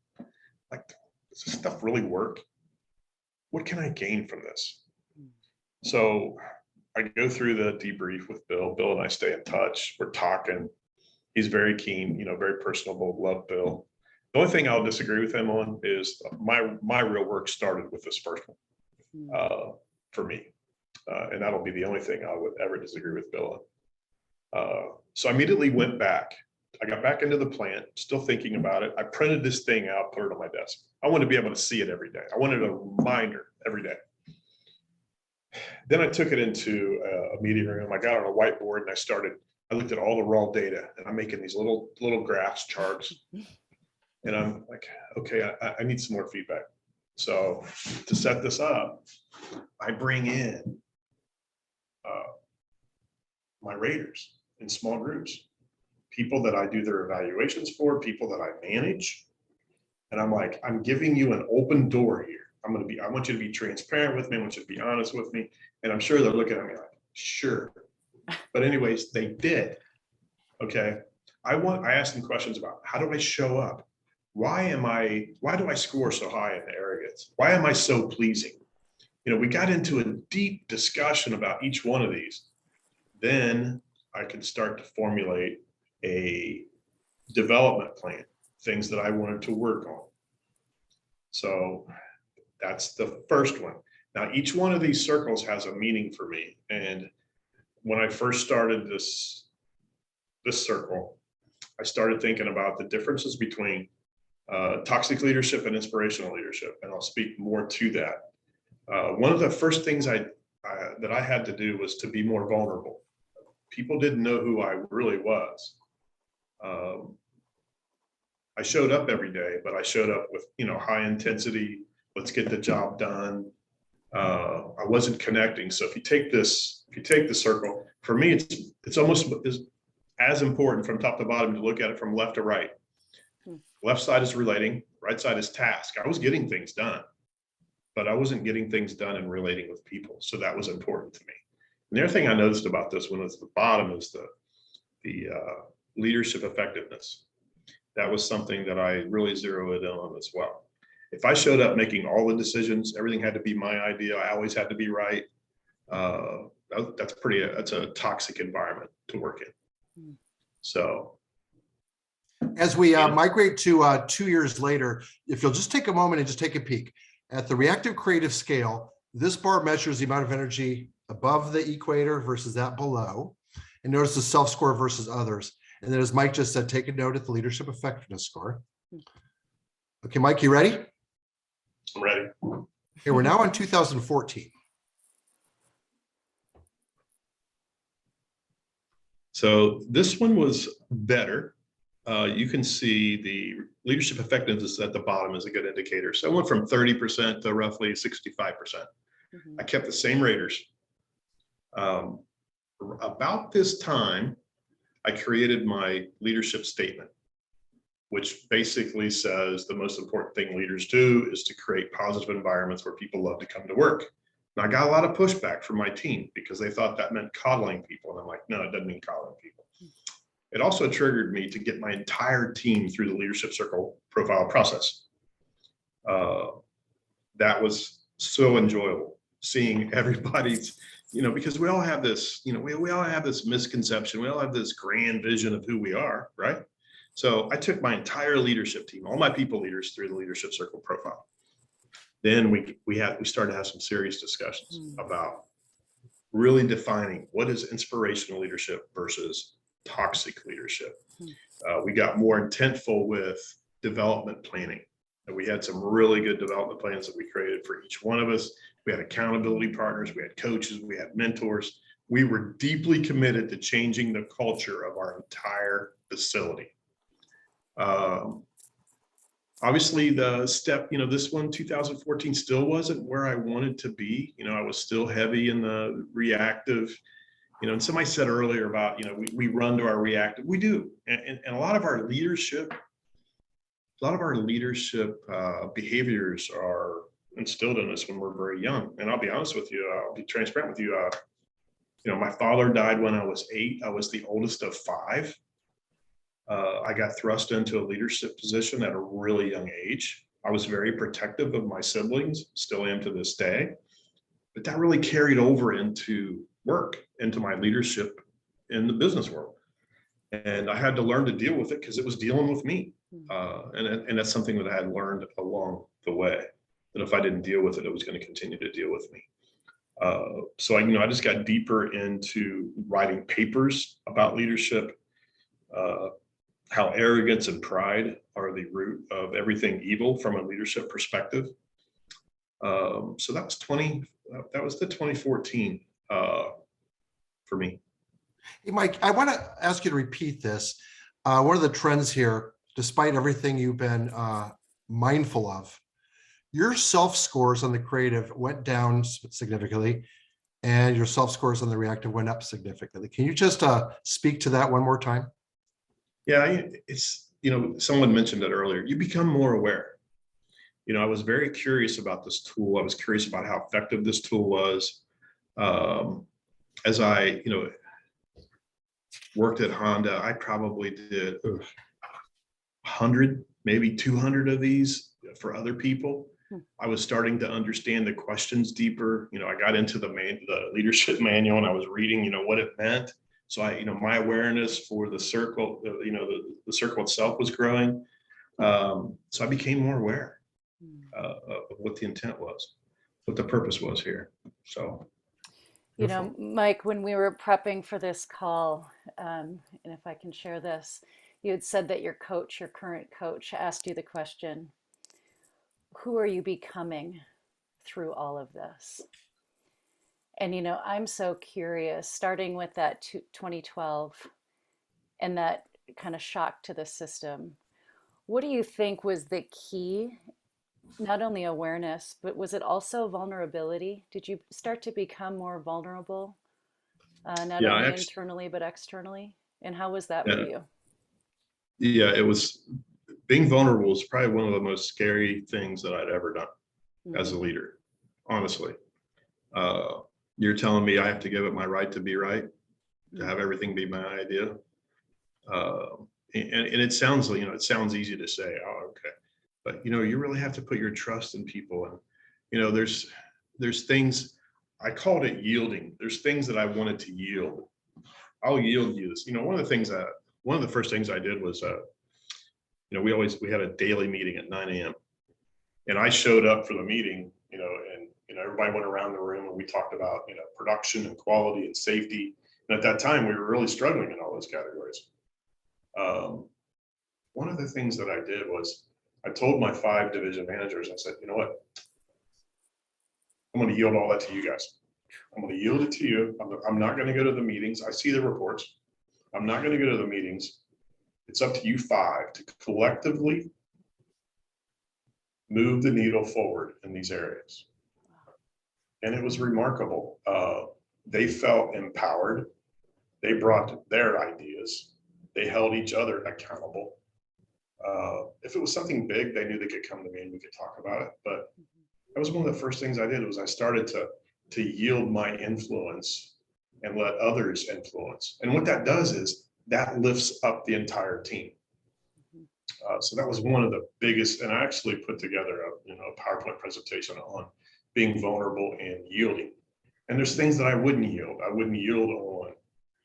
Like, does this stuff really work? What can I gain from this? So I go through the debrief with Bill. Bill and I stay in touch. We're talking. He's very keen, very personable. Love Bill. The only thing I'll disagree with him on is my real work started with this first one for me. And that'll be the only thing I would ever disagree with Bill on. So I immediately went back. I got back into the plant, still thinking about it. I printed this thing out, put it on my desk. I wanted to be able to see it every day. I wanted a reminder every day. Then I took it into a meeting room. I got on a whiteboard and I looked at all the raw data, and I'm making these little graphs, charts. And I'm like, okay, I need some more feedback. So to set this up, I bring in my raters in small groups, people that I do their evaluations for, people that I manage. And I'm like, I'm giving you an open door here. I want you to be transparent with me. I want you to be honest with me. And I'm sure they're looking at me like, sure. But anyways, they did. Okay. I asked them questions about, how do I show up? Why do I score so high in the arrogance? Why am I so pleasing? We got into a deep discussion about each one of these. Then I could start to formulate a development plan, things that I wanted to work on. So that's the first one. Now, each one of these circles has a meaning for me. And when I first started this circle, I started thinking about the differences between toxic leadership and inspirational leadership. And I'll speak more to that. One of the first things that I had to do was to be more vulnerable. People didn't know who I really was. I showed up every day, but I showed up with, high intensity, let's get the job done. I wasn't connecting. So if you take the circle, for me, it's almost as important from top to bottom to look at it from left to right. Left side is relating, right side is task. I was getting things done, but I wasn't getting things done and relating with people. So that was important to me. And the other thing I noticed about this one is the bottom is the leadership effectiveness. That was something that I really zeroed in on as well. If I showed up making all the decisions, everything had to be my idea. I always had to be right. That's a toxic environment to work in. So. As we migrate to 2 years later, if you'll just take a moment and just take a peek at the reactive creative scale, this bar measures the amount of energy above the equator versus that below. And notice the self-score versus others. And then as Mike just said, take a note at the leadership effectiveness score. Okay, Mike, you ready? I'm ready. Okay, we're now in 2014. So this one was better. You can see the leadership effectiveness at the bottom is a good indicator. So I went from 30% to roughly 65%. I kept the same raters. About this time, I created my leadership statement, which basically says the most important thing leaders do is to create positive environments where people love to come to work. And I got a lot of pushback from my team because they thought that meant coddling people. And I'm like, no, it doesn't mean coddling people. It also triggered me to get my entire team through the leadership circle profile process. That was so enjoyable, seeing everybody's, because we all have this, we all have this misconception. We all have this grand vision of who we are, right? So I took my entire leadership team, all my people leaders through the leadership circle profile. then we started to have some serious discussions about really defining what is inspirational leadership versus toxic leadership. We got more intentful with development planning. And we had some really good development plans that we created for each one of us. We had accountability partners, we had coaches, we had mentors. We were deeply committed to changing the culture of our entire facility. Obviously the step, this one, 2014, still wasn't where I wanted to be. I was still heavy in the reactive, and somebody said earlier about, we run to our reactive. We do. And a lot of our leadership, behaviors are instilled in us when we're very young. And I'll be honest with you, I'll be transparent with you. My father died when I was 8. I was the oldest of 5. I got thrust into a leadership position at a really young age. I was very protective of my siblings, still am to this day, but that really carried over into work, into my leadership in the business world. And I had to learn to deal with it because it was dealing with me. And that's something that I had learned along the way, that if I didn't deal with it, it was going to continue to deal with me. So I just got deeper into writing papers about leadership, how arrogance and pride are the root of everything evil from a leadership perspective. So that was the 2014 for me. Hey, Mike, I want to ask you to repeat this. One of the trends here, despite everything you've been mindful of, your self scores on the creative went down significantly, and your self scores on the reactive went up significantly. Can you just speak to that one more time? Yeah, it's, someone mentioned it earlier. You become more aware. I was very curious about this tool. I was curious about how effective this tool was. As I, worked at Honda, I probably did 100, maybe 200 of these for other people. I was starting to understand the questions deeper. I got into the leadership manual, and I was reading, what it meant. So my awareness for the circle, the circle itself was growing. So I became more aware of what the intent was, what the purpose was here. So, Mike, when we were prepping for this call, and if I can share this, you had said that your current coach, asked you the question, who are you becoming through all of this? And, I'm so curious, starting with that 2012 and that kind of shock to the system, what do you think was the key? Not only awareness, but was it also vulnerability? Did you start to become more vulnerable, not only internally, but externally? And how was that for you? Yeah, it was, being vulnerable is probably one of the most scary things that I'd ever done as a leader, honestly. You're telling me I have to give up my right to be right, to have everything be my idea. And it sounds, it sounds easy to say, oh, okay. But, you really have to put your trust in people. And, there's things, I called it yielding. There's things that I wanted to yield. I'll yield you this. One of the first things I did was, we had a daily meeting at 9 a.m. And I showed up for the meeting, and everybody went around the room and we talked about, production and quality and safety. And at that time, we were really struggling in all those categories. One of the things that I did was I told my 5 division managers, I said, you know what? I'm going to yield all that to you guys. I'm going to yield it to you. I'm not going to go to the meetings. I see the reports. I'm not going to go to the meetings. It's up to you 5 to collectively move the needle forward in these areas. And it was remarkable. They felt empowered. They brought their ideas. They held each other accountable. If it was something big, they knew they could come to me and we could talk about it. But that was one of the first things I did, was I started to yield my influence and let others influence. And what that does is that lifts up the entire team. So that was one of the biggest, and I actually put together a PowerPoint presentation on being vulnerable and yielding. And there's things that I wouldn't yield. I wouldn't yield on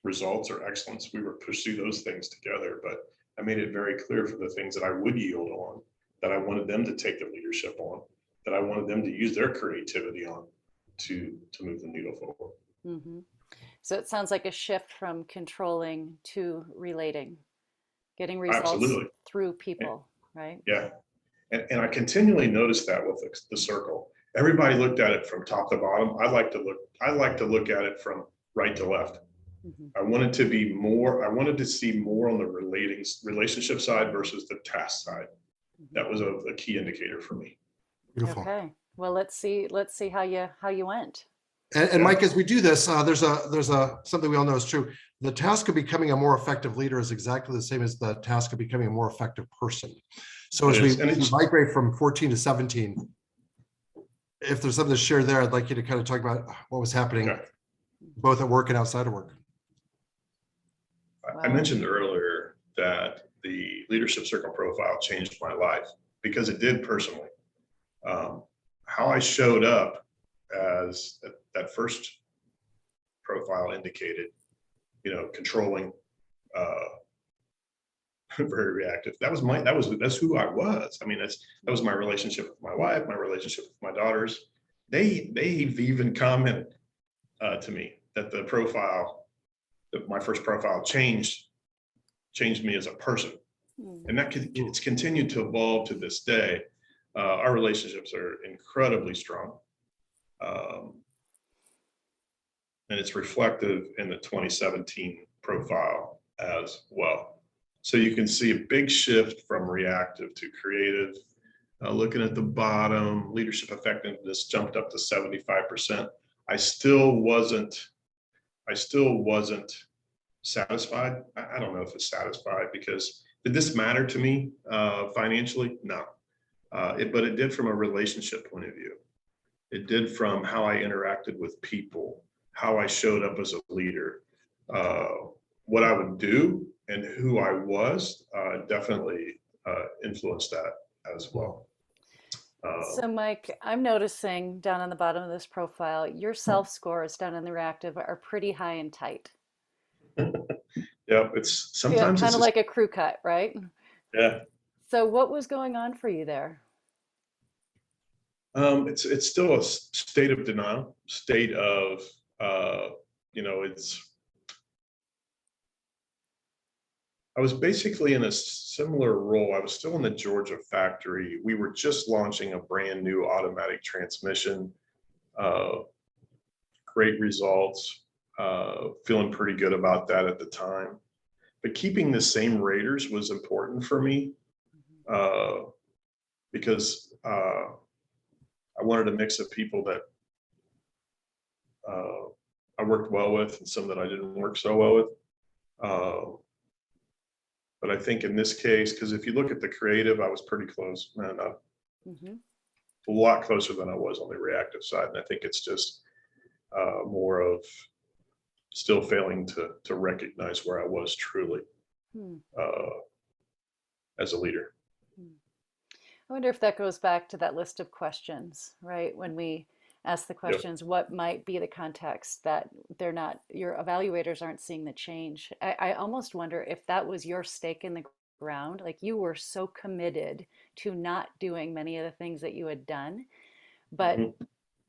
results or excellence. We would pursue those things together, but I made it very clear for the things that I would yield on, that I wanted them to take the leadership on, that I wanted them to use their creativity on to move the needle forward. Hmm. So it sounds like a shift from controlling to relating, getting results Absolutely. through people, right? Yeah. And I continually noticed that with the circle. Everybody looked at it from top to bottom. I like to look at it from right to left. Hmm. I wanted to see more on the relationship side versus the task side. That was a key indicator for me. Beautiful. Okay. Well, let's see how you went. And Mike, as we do this, there's something we all know is true. The task of becoming a more effective leader is exactly the same as the task of becoming a more effective person. So as we migrate from 14 to 17, if there's something to share there, I'd like you to kind of talk about what was happening both at work and outside of work. I mentioned earlier that the leadership circle profile changed my life because it did personally. How I showed up as that first profile indicated, controlling, very reactive. That's who I was. I mean, that was my relationship with my wife, my relationship with my daughters. They've even commented to me that my first profile changed me as a person. And it's continued to evolve to this day. Our relationships are incredibly strong. And it's reflective in the 2017 profile as well. So you can see a big shift from reactive to creative. Looking at the bottom, leadership effectiveness jumped up to 75%. I still wasn't satisfied. I don't know if it's satisfied because did this matter to me financially? No, but it did from a relationship point of view. It did from how I interacted with people, how I showed up as a leader, what I would do and who I was definitely influenced that as well. So Mike, I'm noticing down on the bottom of this profile, your self-scores down in the reactive are pretty high and tight. Yeah, it's sometimes kind of like a crew cut, right? Yeah. So what was going on for you there? It's still a state of denial, state of I was basically in a similar role. I was still in the Georgia factory. We were just launching a brand new automatic transmission. Great results. Feeling pretty good about that at the time. But keeping the same raters was important for me because I wanted a mix of people that I worked well with and some that I didn't work so well with. But I think in this case, because if you look at the creative, I was pretty close, man, a lot closer than I was on the reactive side. And I think it's just more of still failing to recognize where I was truly as a leader. I wonder if that goes back to that list of questions, right? When we ask the questions, what might be the context that your evaluators aren't seeing the change? I almost wonder if that was your stake in the ground, like you were so committed to not doing many of the things that you had done, but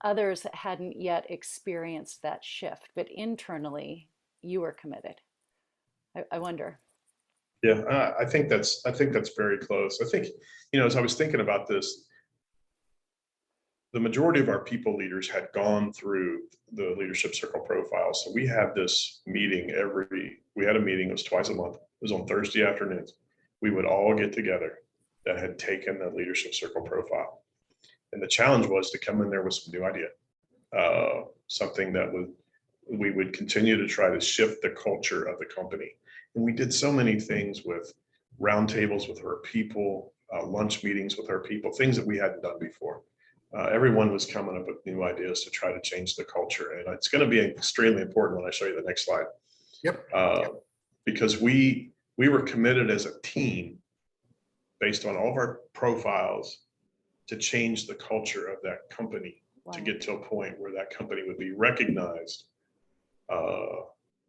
others hadn't yet experienced that shift, but internally you were committed. I wonder. Yeah, I think that's very close. I think, as I was thinking about this, the majority of our people leaders had gone through the leadership circle profile. So we had this meeting we had a meeting, it was twice a month. It was on Thursday afternoons. We would all get together that had taken the leadership circle profile. And the challenge was to come in there with some new idea, something that we would continue to try to shift the culture of the company. And we did so many things with roundtables with our people, lunch meetings with our people, things that we hadn't done before. Everyone was coming up with new ideas to try to change the culture. And it's going to be extremely important when I show you the next slide. Yep. Because we were committed as a team based on all of our profiles to change the culture of that company to get to a point where that company would be recognized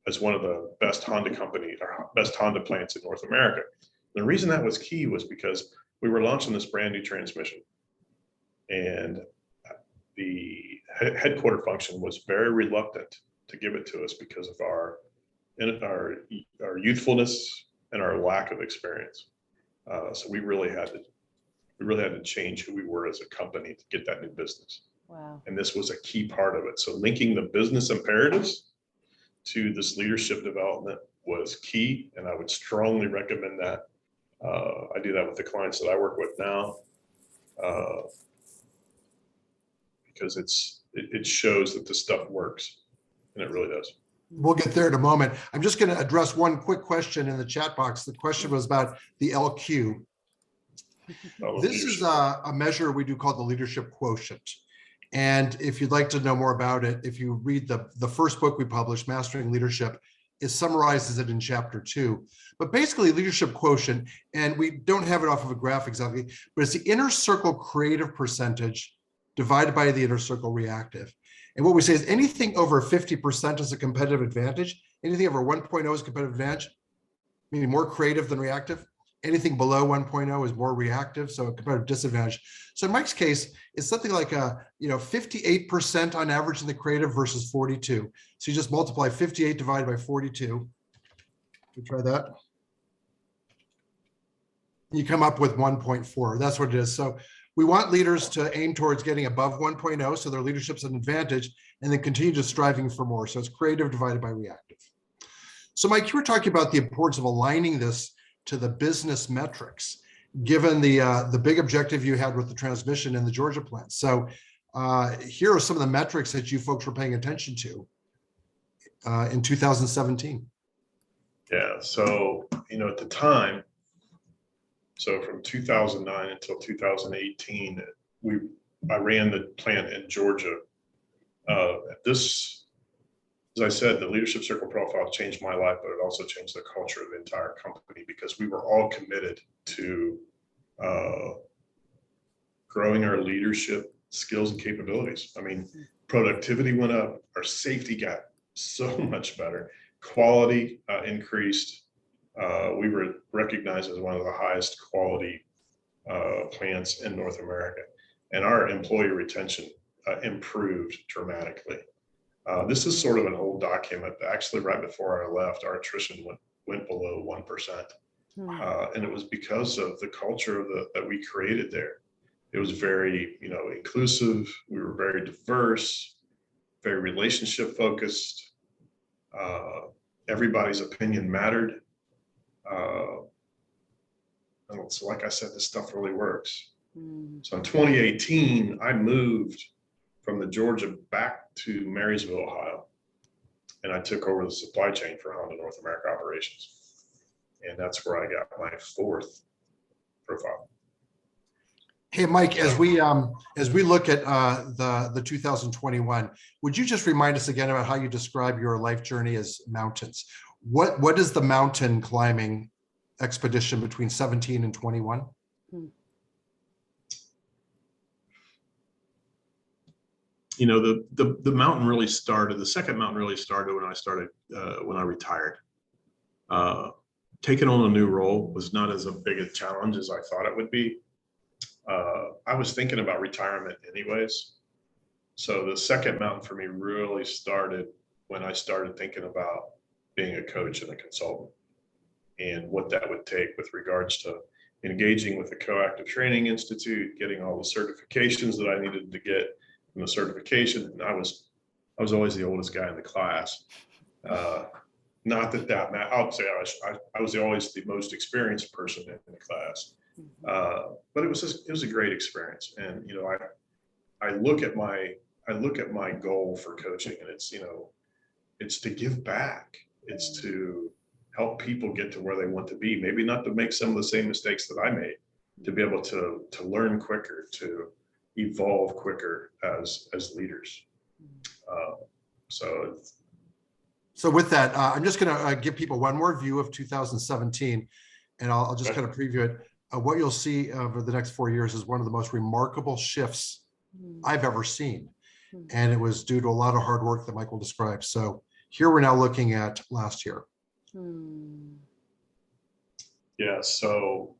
as one of the best Honda plants in North America. The reason that was key was because we were launching this brand new transmission. And the headquarter function was very reluctant to give it to us because of our youthfulness and our lack of experience. So we really had to change who we were as a company to get that new business. Wow. And this was a key part of it. So linking the business imperatives to this leadership development was key, and I would strongly recommend that. I do that with the clients that I work with now, because it shows that this stuff works, and it really does. We'll get there in a moment. I'm just going to address one quick question in the chat box. The question was about the LQ. This is a measure we do called the leadership quotient. And if you'd like to know more about it, if you read the first book we published, Mastering Leadership, it summarizes it in chapter 2. But basically, leadership quotient, and we don't have it off of a graph exactly, but it's the inner circle creative percentage divided by the inner circle reactive. And what we say is anything over 50% is a competitive advantage. Anything over 1.0 is a competitive advantage, meaning more creative than reactive. Anything below 1.0 is more reactive, so a competitive disadvantage. So in Mike's case, it's something like 58% on average in the creative versus 42. So you just multiply 58 divided by 42. We try that. You come up with 1.4. That's what it is. So we want leaders to aim towards getting above 1.0, so their leadership's an advantage, and then continue just striving for more. So it's creative divided by reactive. So Mike, you were talking about the importance of aligning this to the business metrics, given the big objective you had with the transmission in the Georgia plant. So here are some of the metrics that you folks were paying attention to in 2017. Yeah, so, at the time, so from 2009 until 2018, I ran the plant in Georgia. As I said, the leadership circle profile changed my life, but it also changed the culture of the entire company, because we were all committed to growing our leadership skills and capabilities. I mean, productivity went up, our safety got so much better, quality increased. We were recognized as one of the highest quality plants in North America, and our employee retention improved dramatically. This is sort of an old document. Actually, right before I left, our attrition went below 1%. And it was because of the culture that we created there. It was very, inclusive. We were very diverse, very relationship focused. Everybody's opinion mattered. So like I said, this stuff really works. So in 2018, I moved from the Georgia back to Marysville, Ohio, and I took over the supply chain for Honda North America operations. And that's where I got my 4th profile. Hey, Mike, as we look at the 2021, would you just remind us again about how you describe your life journey as mountains? What is the mountain climbing expedition between 17 and 21? The mountain really started, the second mountain really started when I retired. Taking on a new role was not as big a challenge as I thought it would be. I was thinking about retirement anyways. So the second mountain for me really started when I started thinking about being a coach and a consultant, and what that would take with regards to engaging with the Coactive Training Institute, getting all the certifications that I needed to get from the certification. And I was always the oldest guy in the class. Not that matters. I'll say I was always the most experienced person in the class. But it was a great experience. And I look at my goal for coaching, and it's to give back. It's to help people get to where they want to be. Maybe not to make some of the same mistakes that I made, to be able to learn quicker, to evolve quicker as leaders. So with that, I'm just going to give people one more view of 2017, and I'll just kind of preview it. What you'll see over the next 4 years is one of the most remarkable shifts I've ever seen. And it was due to a lot of hard work that Mike will describe. So here we're now looking at last year. Yeah, so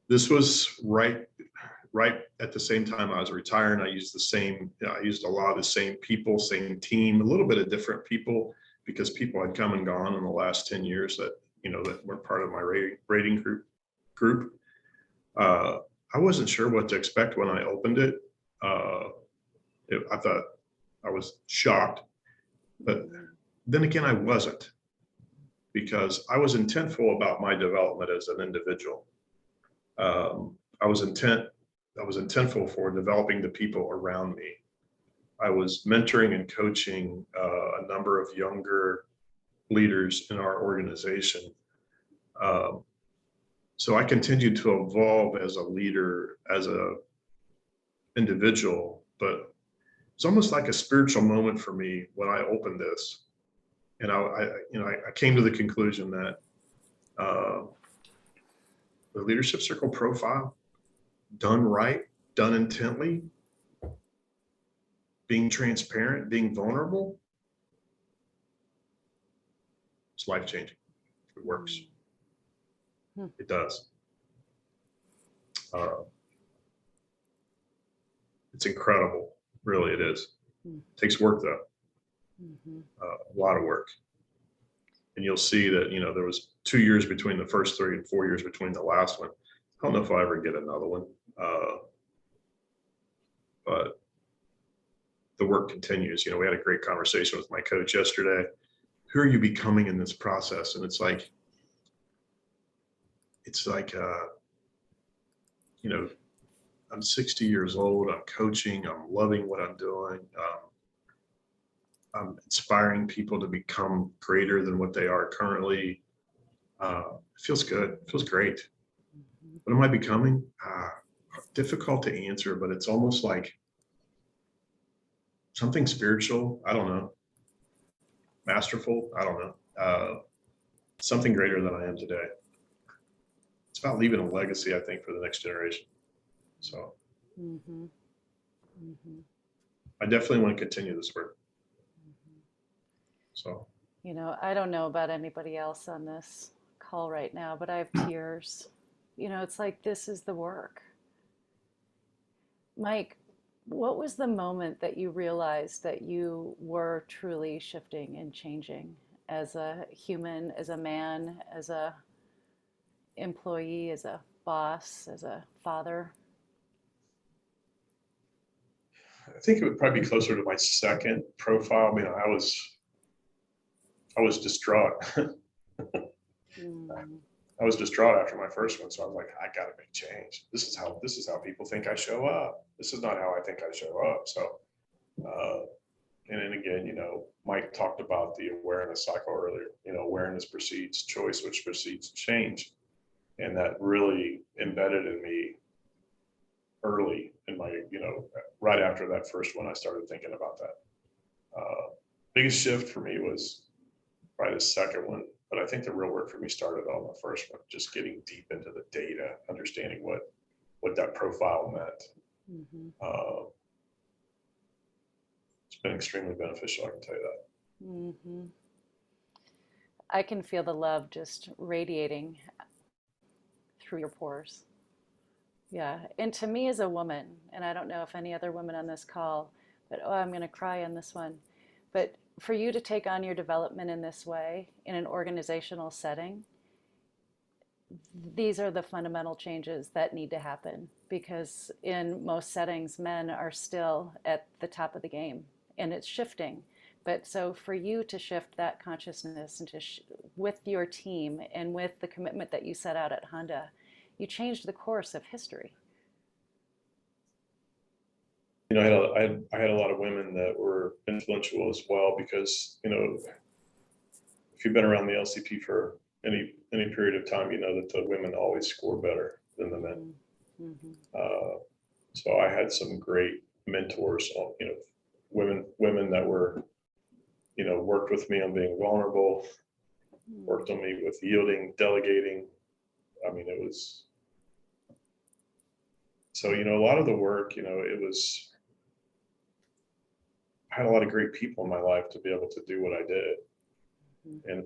this was right right at the same time I was retiring, I used I used a lot of the same people, same team, a little bit of different people, because people had come and gone in the last 10 years that, that were part of my rating group. I wasn't sure what to expect when I opened it. I thought I was shocked, but then again, I wasn't, because I was intentful about my development as an individual. I was intentful for developing the people around me. I was mentoring and coaching a number of younger leaders in our organization. So I continued to evolve as a leader, as a individual, but it's almost like a spiritual moment for me when I opened this. And I came to the conclusion that the leadership circle profile, done right, done intently, being transparent, being vulnerable, it's life-changing. It works. It does. It's incredible. Really, it is. It takes work, though. A lot of work. And you'll see that, there was 2 years between the first 3 and 4 years between the last one. I don't know if I'll ever get another one. But the work continues. We had a great conversation with my coach yesterday. Who are you becoming in this process? And it's like, I'm 60 years old. I'm coaching. I'm loving what I'm doing. I'm inspiring people to become greater than what they are currently. It feels good. It feels great. What am I becoming? Difficult to answer, but it's almost like something spiritual. I don't know. Masterful. I don't know. Something greater than I am today. It's about leaving a legacy, I think, for the next generation. So I definitely want to continue this work. So, I don't know about anybody else on this call right now, but I have tears. It's like, this is the work. Mike, what was the moment that you realized that you were truly shifting and changing as a human, as a man, as a employee, as a boss, as a father? I think it would probably be closer to my second profile. I mean, I was distraught. I was distraught after my first one, so I was like, I got to make change. This is how people think I show up. This is not how I think I show up. So, and then again, Mike talked about the awareness cycle earlier. Awareness precedes choice, which precedes change, and that really embedded in me early in my, right after that first one. I started thinking about that. Biggest shift for me was probably the second one. But I think the real work for me started on the first one, just getting deep into the data, understanding what that profile meant. It's been extremely beneficial, I can tell you that. I can feel the love just radiating through your pores. Yeah. And to me as a woman, and I don't know if any other women on this call, but I'm going to cry on this one. But for you to take on your development in this way, in an organizational setting, these are the fundamental changes that need to happen, because in most settings, men are still at the top of the game and it's shifting. But so for you to shift that consciousness and with your team and with the commitment that you set out at Honda, you changed the course of history. I had a lot of women that were influential as well, because, if you've been around the LCP for any period of time, you know that the women always score better than the men. So I had some great mentors, women that were, worked with me on being vulnerable, worked on me with yielding, delegating. I mean, it was, so, a lot of the work, I had a lot of great people in my life to be able to do what I did. And the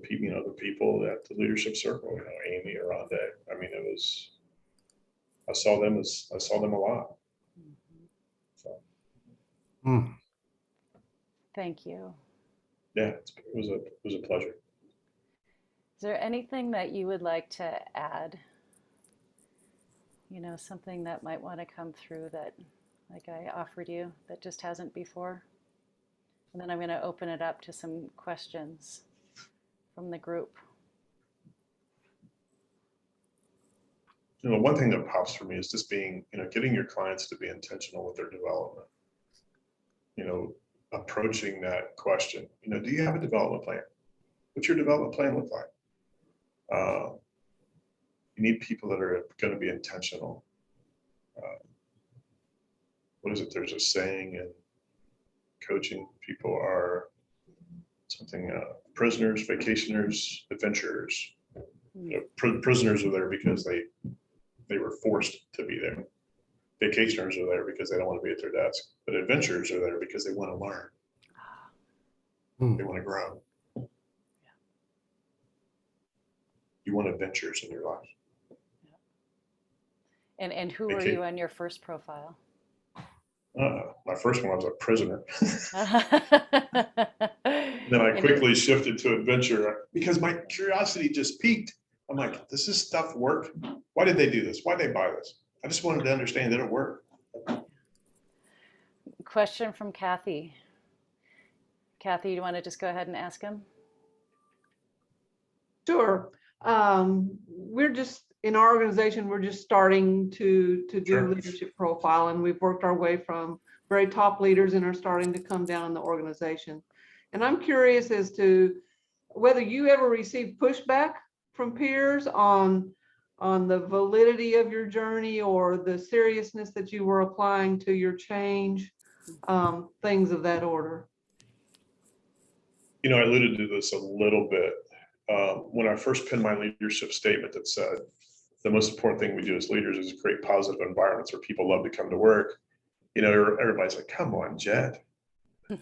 people at the leadership circle, Amy, Aronde, I mean, it was I saw them a lot. So, Mm. Thank you. yeah, it was a pleasure. Is there anything that you would like to add? Something that might want to come through that, like I offered you, that just hasn't before? And then I'm going to open it up to some questions from the group. One thing that pops for me is just being, getting your clients to be intentional with their development. Approaching that question, do you have a development plan? What's your development plan look like? You need people that are going to be intentional. What is it? There's a saying in coaching, people are something, prisoners, vacationers, adventurers. Prisoners are there because they were forced to be there. Vacationers are there because they don't want to be at their desk, but adventurers are there because they want to learn. They want to grow. You want adventures in your life. And who were you on your first profile? My first one, I was a prisoner. Then I quickly shifted to adventure because my curiosity just peaked. I'm like, does this stuff work? Why did they do this? Why did they buy this? I just wanted to understand that it worked. Question from Kathy. Kathy, you want to just go ahead and ask him? Sure. We're just, in our organization, we're just starting to do Sure. leadership profile, and we've worked our way from very top leaders and are starting to come down in the organization. And I'm curious as to whether you ever received pushback from peers on the validity of your journey or the seriousness that you were applying to your change, things of that order. I alluded to this a little bit when I first penned my leadership statement that said, the most important thing we do as leaders is create positive environments where people love to come to work. Everybody's like, come on, Jed. Are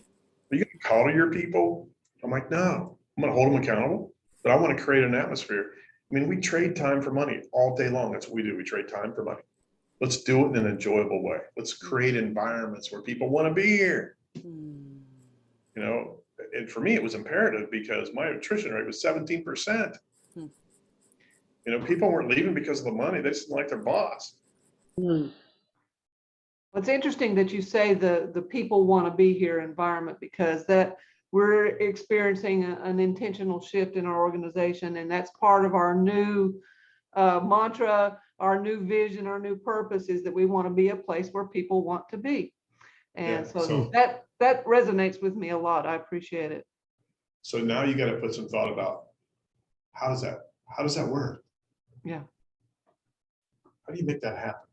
you going to call to your people? I'm like, no, I'm going to hold them accountable, but I want to create an atmosphere. We trade time for money all day long. That's what we do. We trade time for money. Let's do it in an enjoyable way. Let's create environments where people want to be here. And for me, it was imperative because my attrition rate was 17%. People weren't leaving because of the money. They just didn't like their boss. It's interesting that you say the people want to be here environment, because that we're experiencing an intentional shift in our organization, and that's part of our new mantra, our new vision, our new purpose is that we want to be a place where people want to be. And so that resonates with me a lot. I appreciate it. So now you got to put some thought about how does that work? Yeah. How do you make that happen?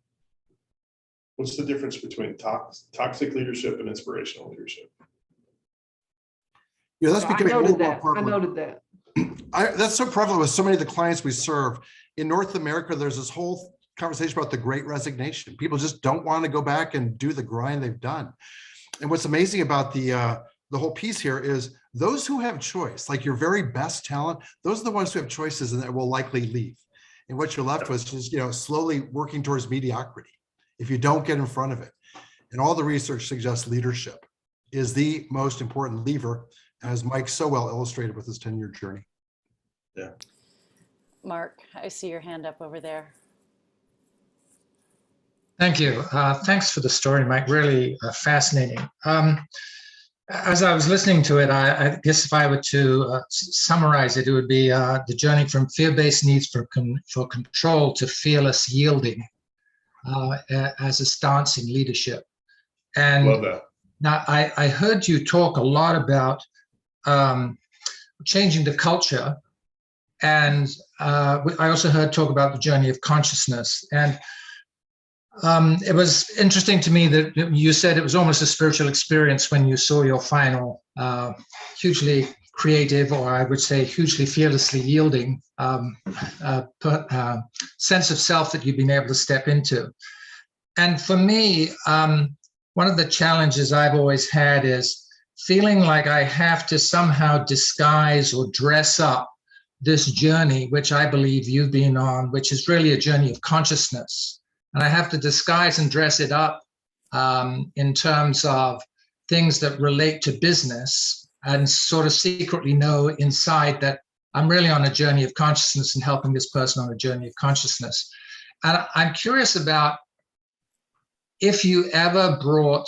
What's the difference between toxic leadership and inspirational leadership? Yeah, that's becoming more and more I prevalent. noted that. That's so prevalent with so many of the clients we serve. In North America, there's this whole conversation about the great resignation. People just don't want to go back and do the grind they've done. And what's amazing about the whole piece here is those who have choice, like your very best talent, those are the ones who have choices and that will likely leave. And what you're left with is, slowly working towards mediocrity if you don't get in front of it. And all the research suggests leadership is the most important lever, as Mike so well illustrated with his 10-year journey. Yeah. Mark, I see your hand up over there. Thank you. Thanks for the story, Mike. Really fascinating. As I was listening to it, I guess if I were to summarize it, it would be the journey from fear-based needs for control to fearless yielding as a stance in leadership. And Love that. now I heard you talk a lot about changing the culture. And I also heard talk about the journey of consciousness. And it was interesting to me that you said it was almost a spiritual experience when you saw your final hugely creative, or I would say hugely fearlessly yielding sense of self that you've been able to step into. And for me, one of the challenges I've always had is feeling like I have to somehow disguise or dress up this journey, which I believe you've been on, which is really a journey of consciousness. and I have to disguise and dress it up in terms of things that relate to business, and sort of secretly know inside that I'm really on a journey of consciousness and helping this person on a journey of consciousness. And I'm curious about if you ever brought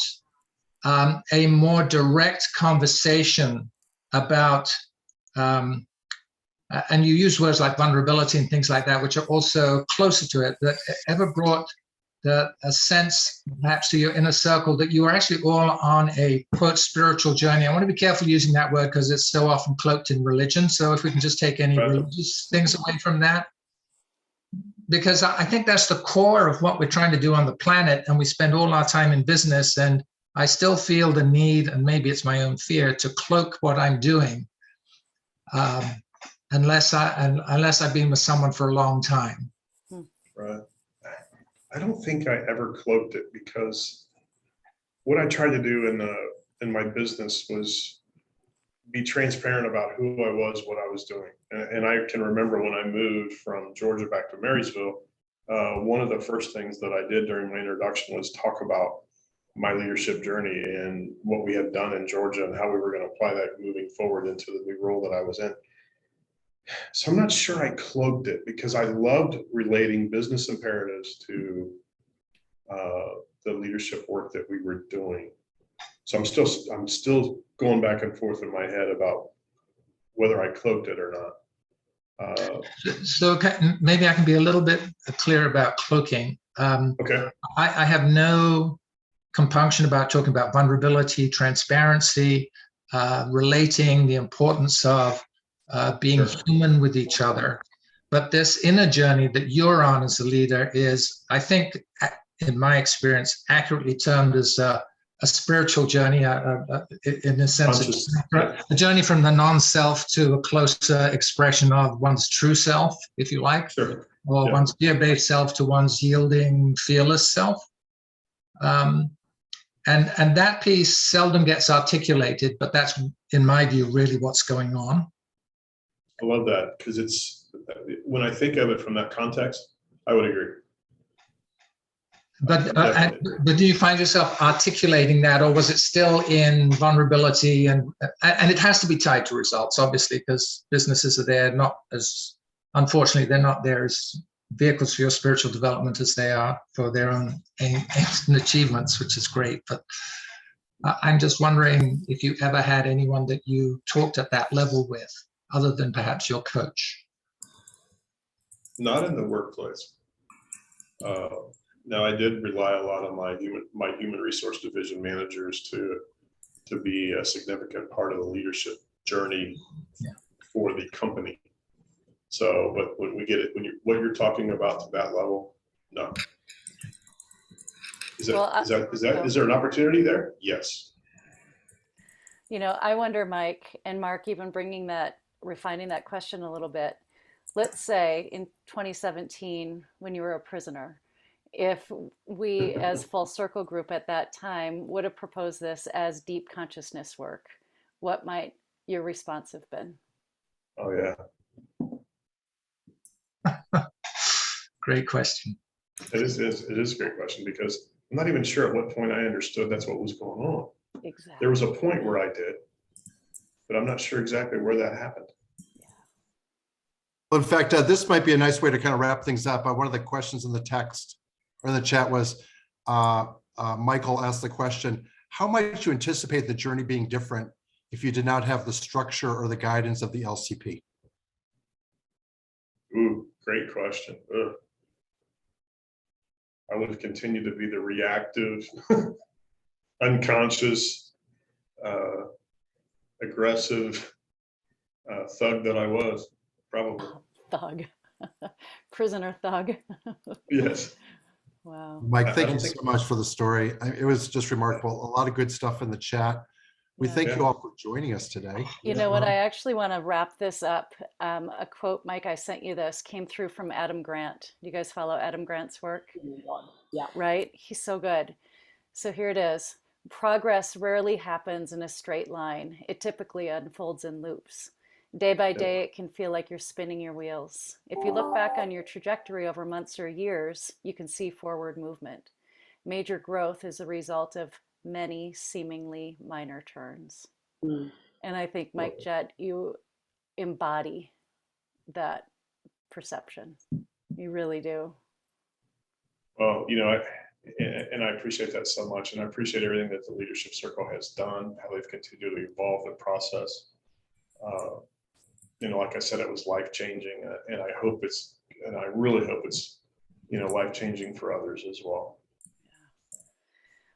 a more direct conversation about, and you use words like vulnerability and things like that, which are also closer to it, that ever brought a sense perhaps to your inner circle that you are actually all on a quote spiritual journey. I want to be careful using that word because it's so often cloaked in religion. So if we can just take any religious things away from that, because I think that's the core of what we're trying to do on the planet. And we spend all our time in business, and I still feel the need, and maybe it's my own fear, to cloak what I'm doing unless I've been with someone for a long time. Right. I don't think I ever cloaked it, because what I tried to do in my business was be transparent about who I was, what I was doing. And I can remember when I moved from Georgia back to Marysville, one of the first things that I did during my introduction was talk about my leadership journey and what we had done in Georgia and how we were going to apply that moving forward into the new role that I was in. So I'm not sure I cloaked it, because I loved relating business imperatives to the leadership work that we were doing. So I'm still going back and forth in my head about whether I cloaked it or not. So maybe I can be a little bit clear about cloaking. Okay. I have no compunction about talking about vulnerability, transparency, relating the importance of being human with each other. But this inner journey that you're on as a leader is, I think, in my experience, accurately termed as a spiritual journey, in a sense, a journey from the non-self to a closer expression of one's true self, if you like, or one's fear-based self to one's yielding, fearless self. And that piece seldom gets articulated, but that's, in my view, really what's going on. I love that, because it's, when I think of it from that context, I would agree. But do you find yourself articulating that, or was it still in vulnerability? And it has to be tied to results, obviously, because businesses are there not as, unfortunately, they're not there as vehicles for your spiritual development as they are for their own aims and achievements, which is great. But I'm just wondering if you ever had anyone that you talked at that level with, other than perhaps your coach. Not in the workplace. Now, I did rely a lot on my human resource division managers to be a significant part of the leadership journey for the company. So, but when we get it, what you're talking about to that level, no. Is there an opportunity there? Yes. You know, I wonder, Mike and Mark, even refining that question a little bit. Let's say in 2017, when you were a prisoner, if we as Full Circle Group at that time would have proposed this as deep consciousness work, what might your response have been? Oh, yeah. Great question. It is a great question, because I'm not even sure at what point I understood that's what was going on. Exactly. There was a point where I did, but I'm not sure exactly where that happened. Well, in fact, this might be a nice way to kind of wrap things up. One of the questions in the text or in the chat was, Michael asked the question, how might you anticipate the journey being different if you did not have the structure or the guidance of the LCP? Ooh, great question. Ugh. I would continue to be the reactive, unconscious, aggressive thug that I was, probably. Thug. Prisoner thug. Yes. Wow. Mike, thank you so much for the story. It was just remarkable. A lot of good stuff in the chat. We thank you all for joining us today. You know what? I actually want to wrap this up. A quote, Mike, I sent you this, came through from Adam Grant. Do you guys follow Adam Grant's work? Yeah. Right? He's so good. So here it is. Progress rarely happens in a straight line. It typically unfolds in loops. Day by Yeah. day, it can feel like you're spinning your wheels. If you look back on your trajectory over months or years, you can see forward movement. Major growth is a result of many seemingly minor turns. Mm. And I think, Mike Jett, you embody that perception. You really do. Well, and I appreciate that so much. And I appreciate everything that the Leadership Circle has done, how they've continued to evolve the process. Like I said, it was life-changing, and I really hope it's, life-changing for others as well.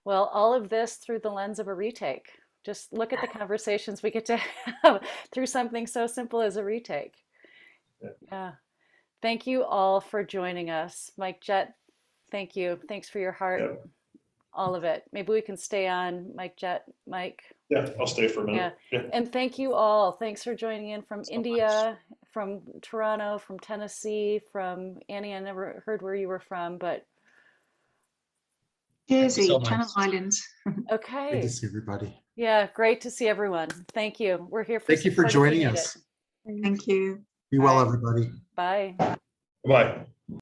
Well, all of this through the lens of a retake. Just look at the conversations we get to have through something so simple as a retake. Yeah. Thank you all for joining us. Mike Jett, thank you. Thanks for your heart. Yeah. All of it. Maybe we can stay on, Mike Jett. Mike. Yeah, I'll stay for a minute. Yeah. And thank you all. Thanks for joining in from India, from Toronto, from Tennessee, from Annie. I never heard where you were from, but Jersey, so much. Channel Islands. okay. Good to see everybody. Yeah, great to see everyone. Thank you. We're here for Thank you for support if you joining need us. it. Thank you. Be well, Bye. everybody. Bye. Bye.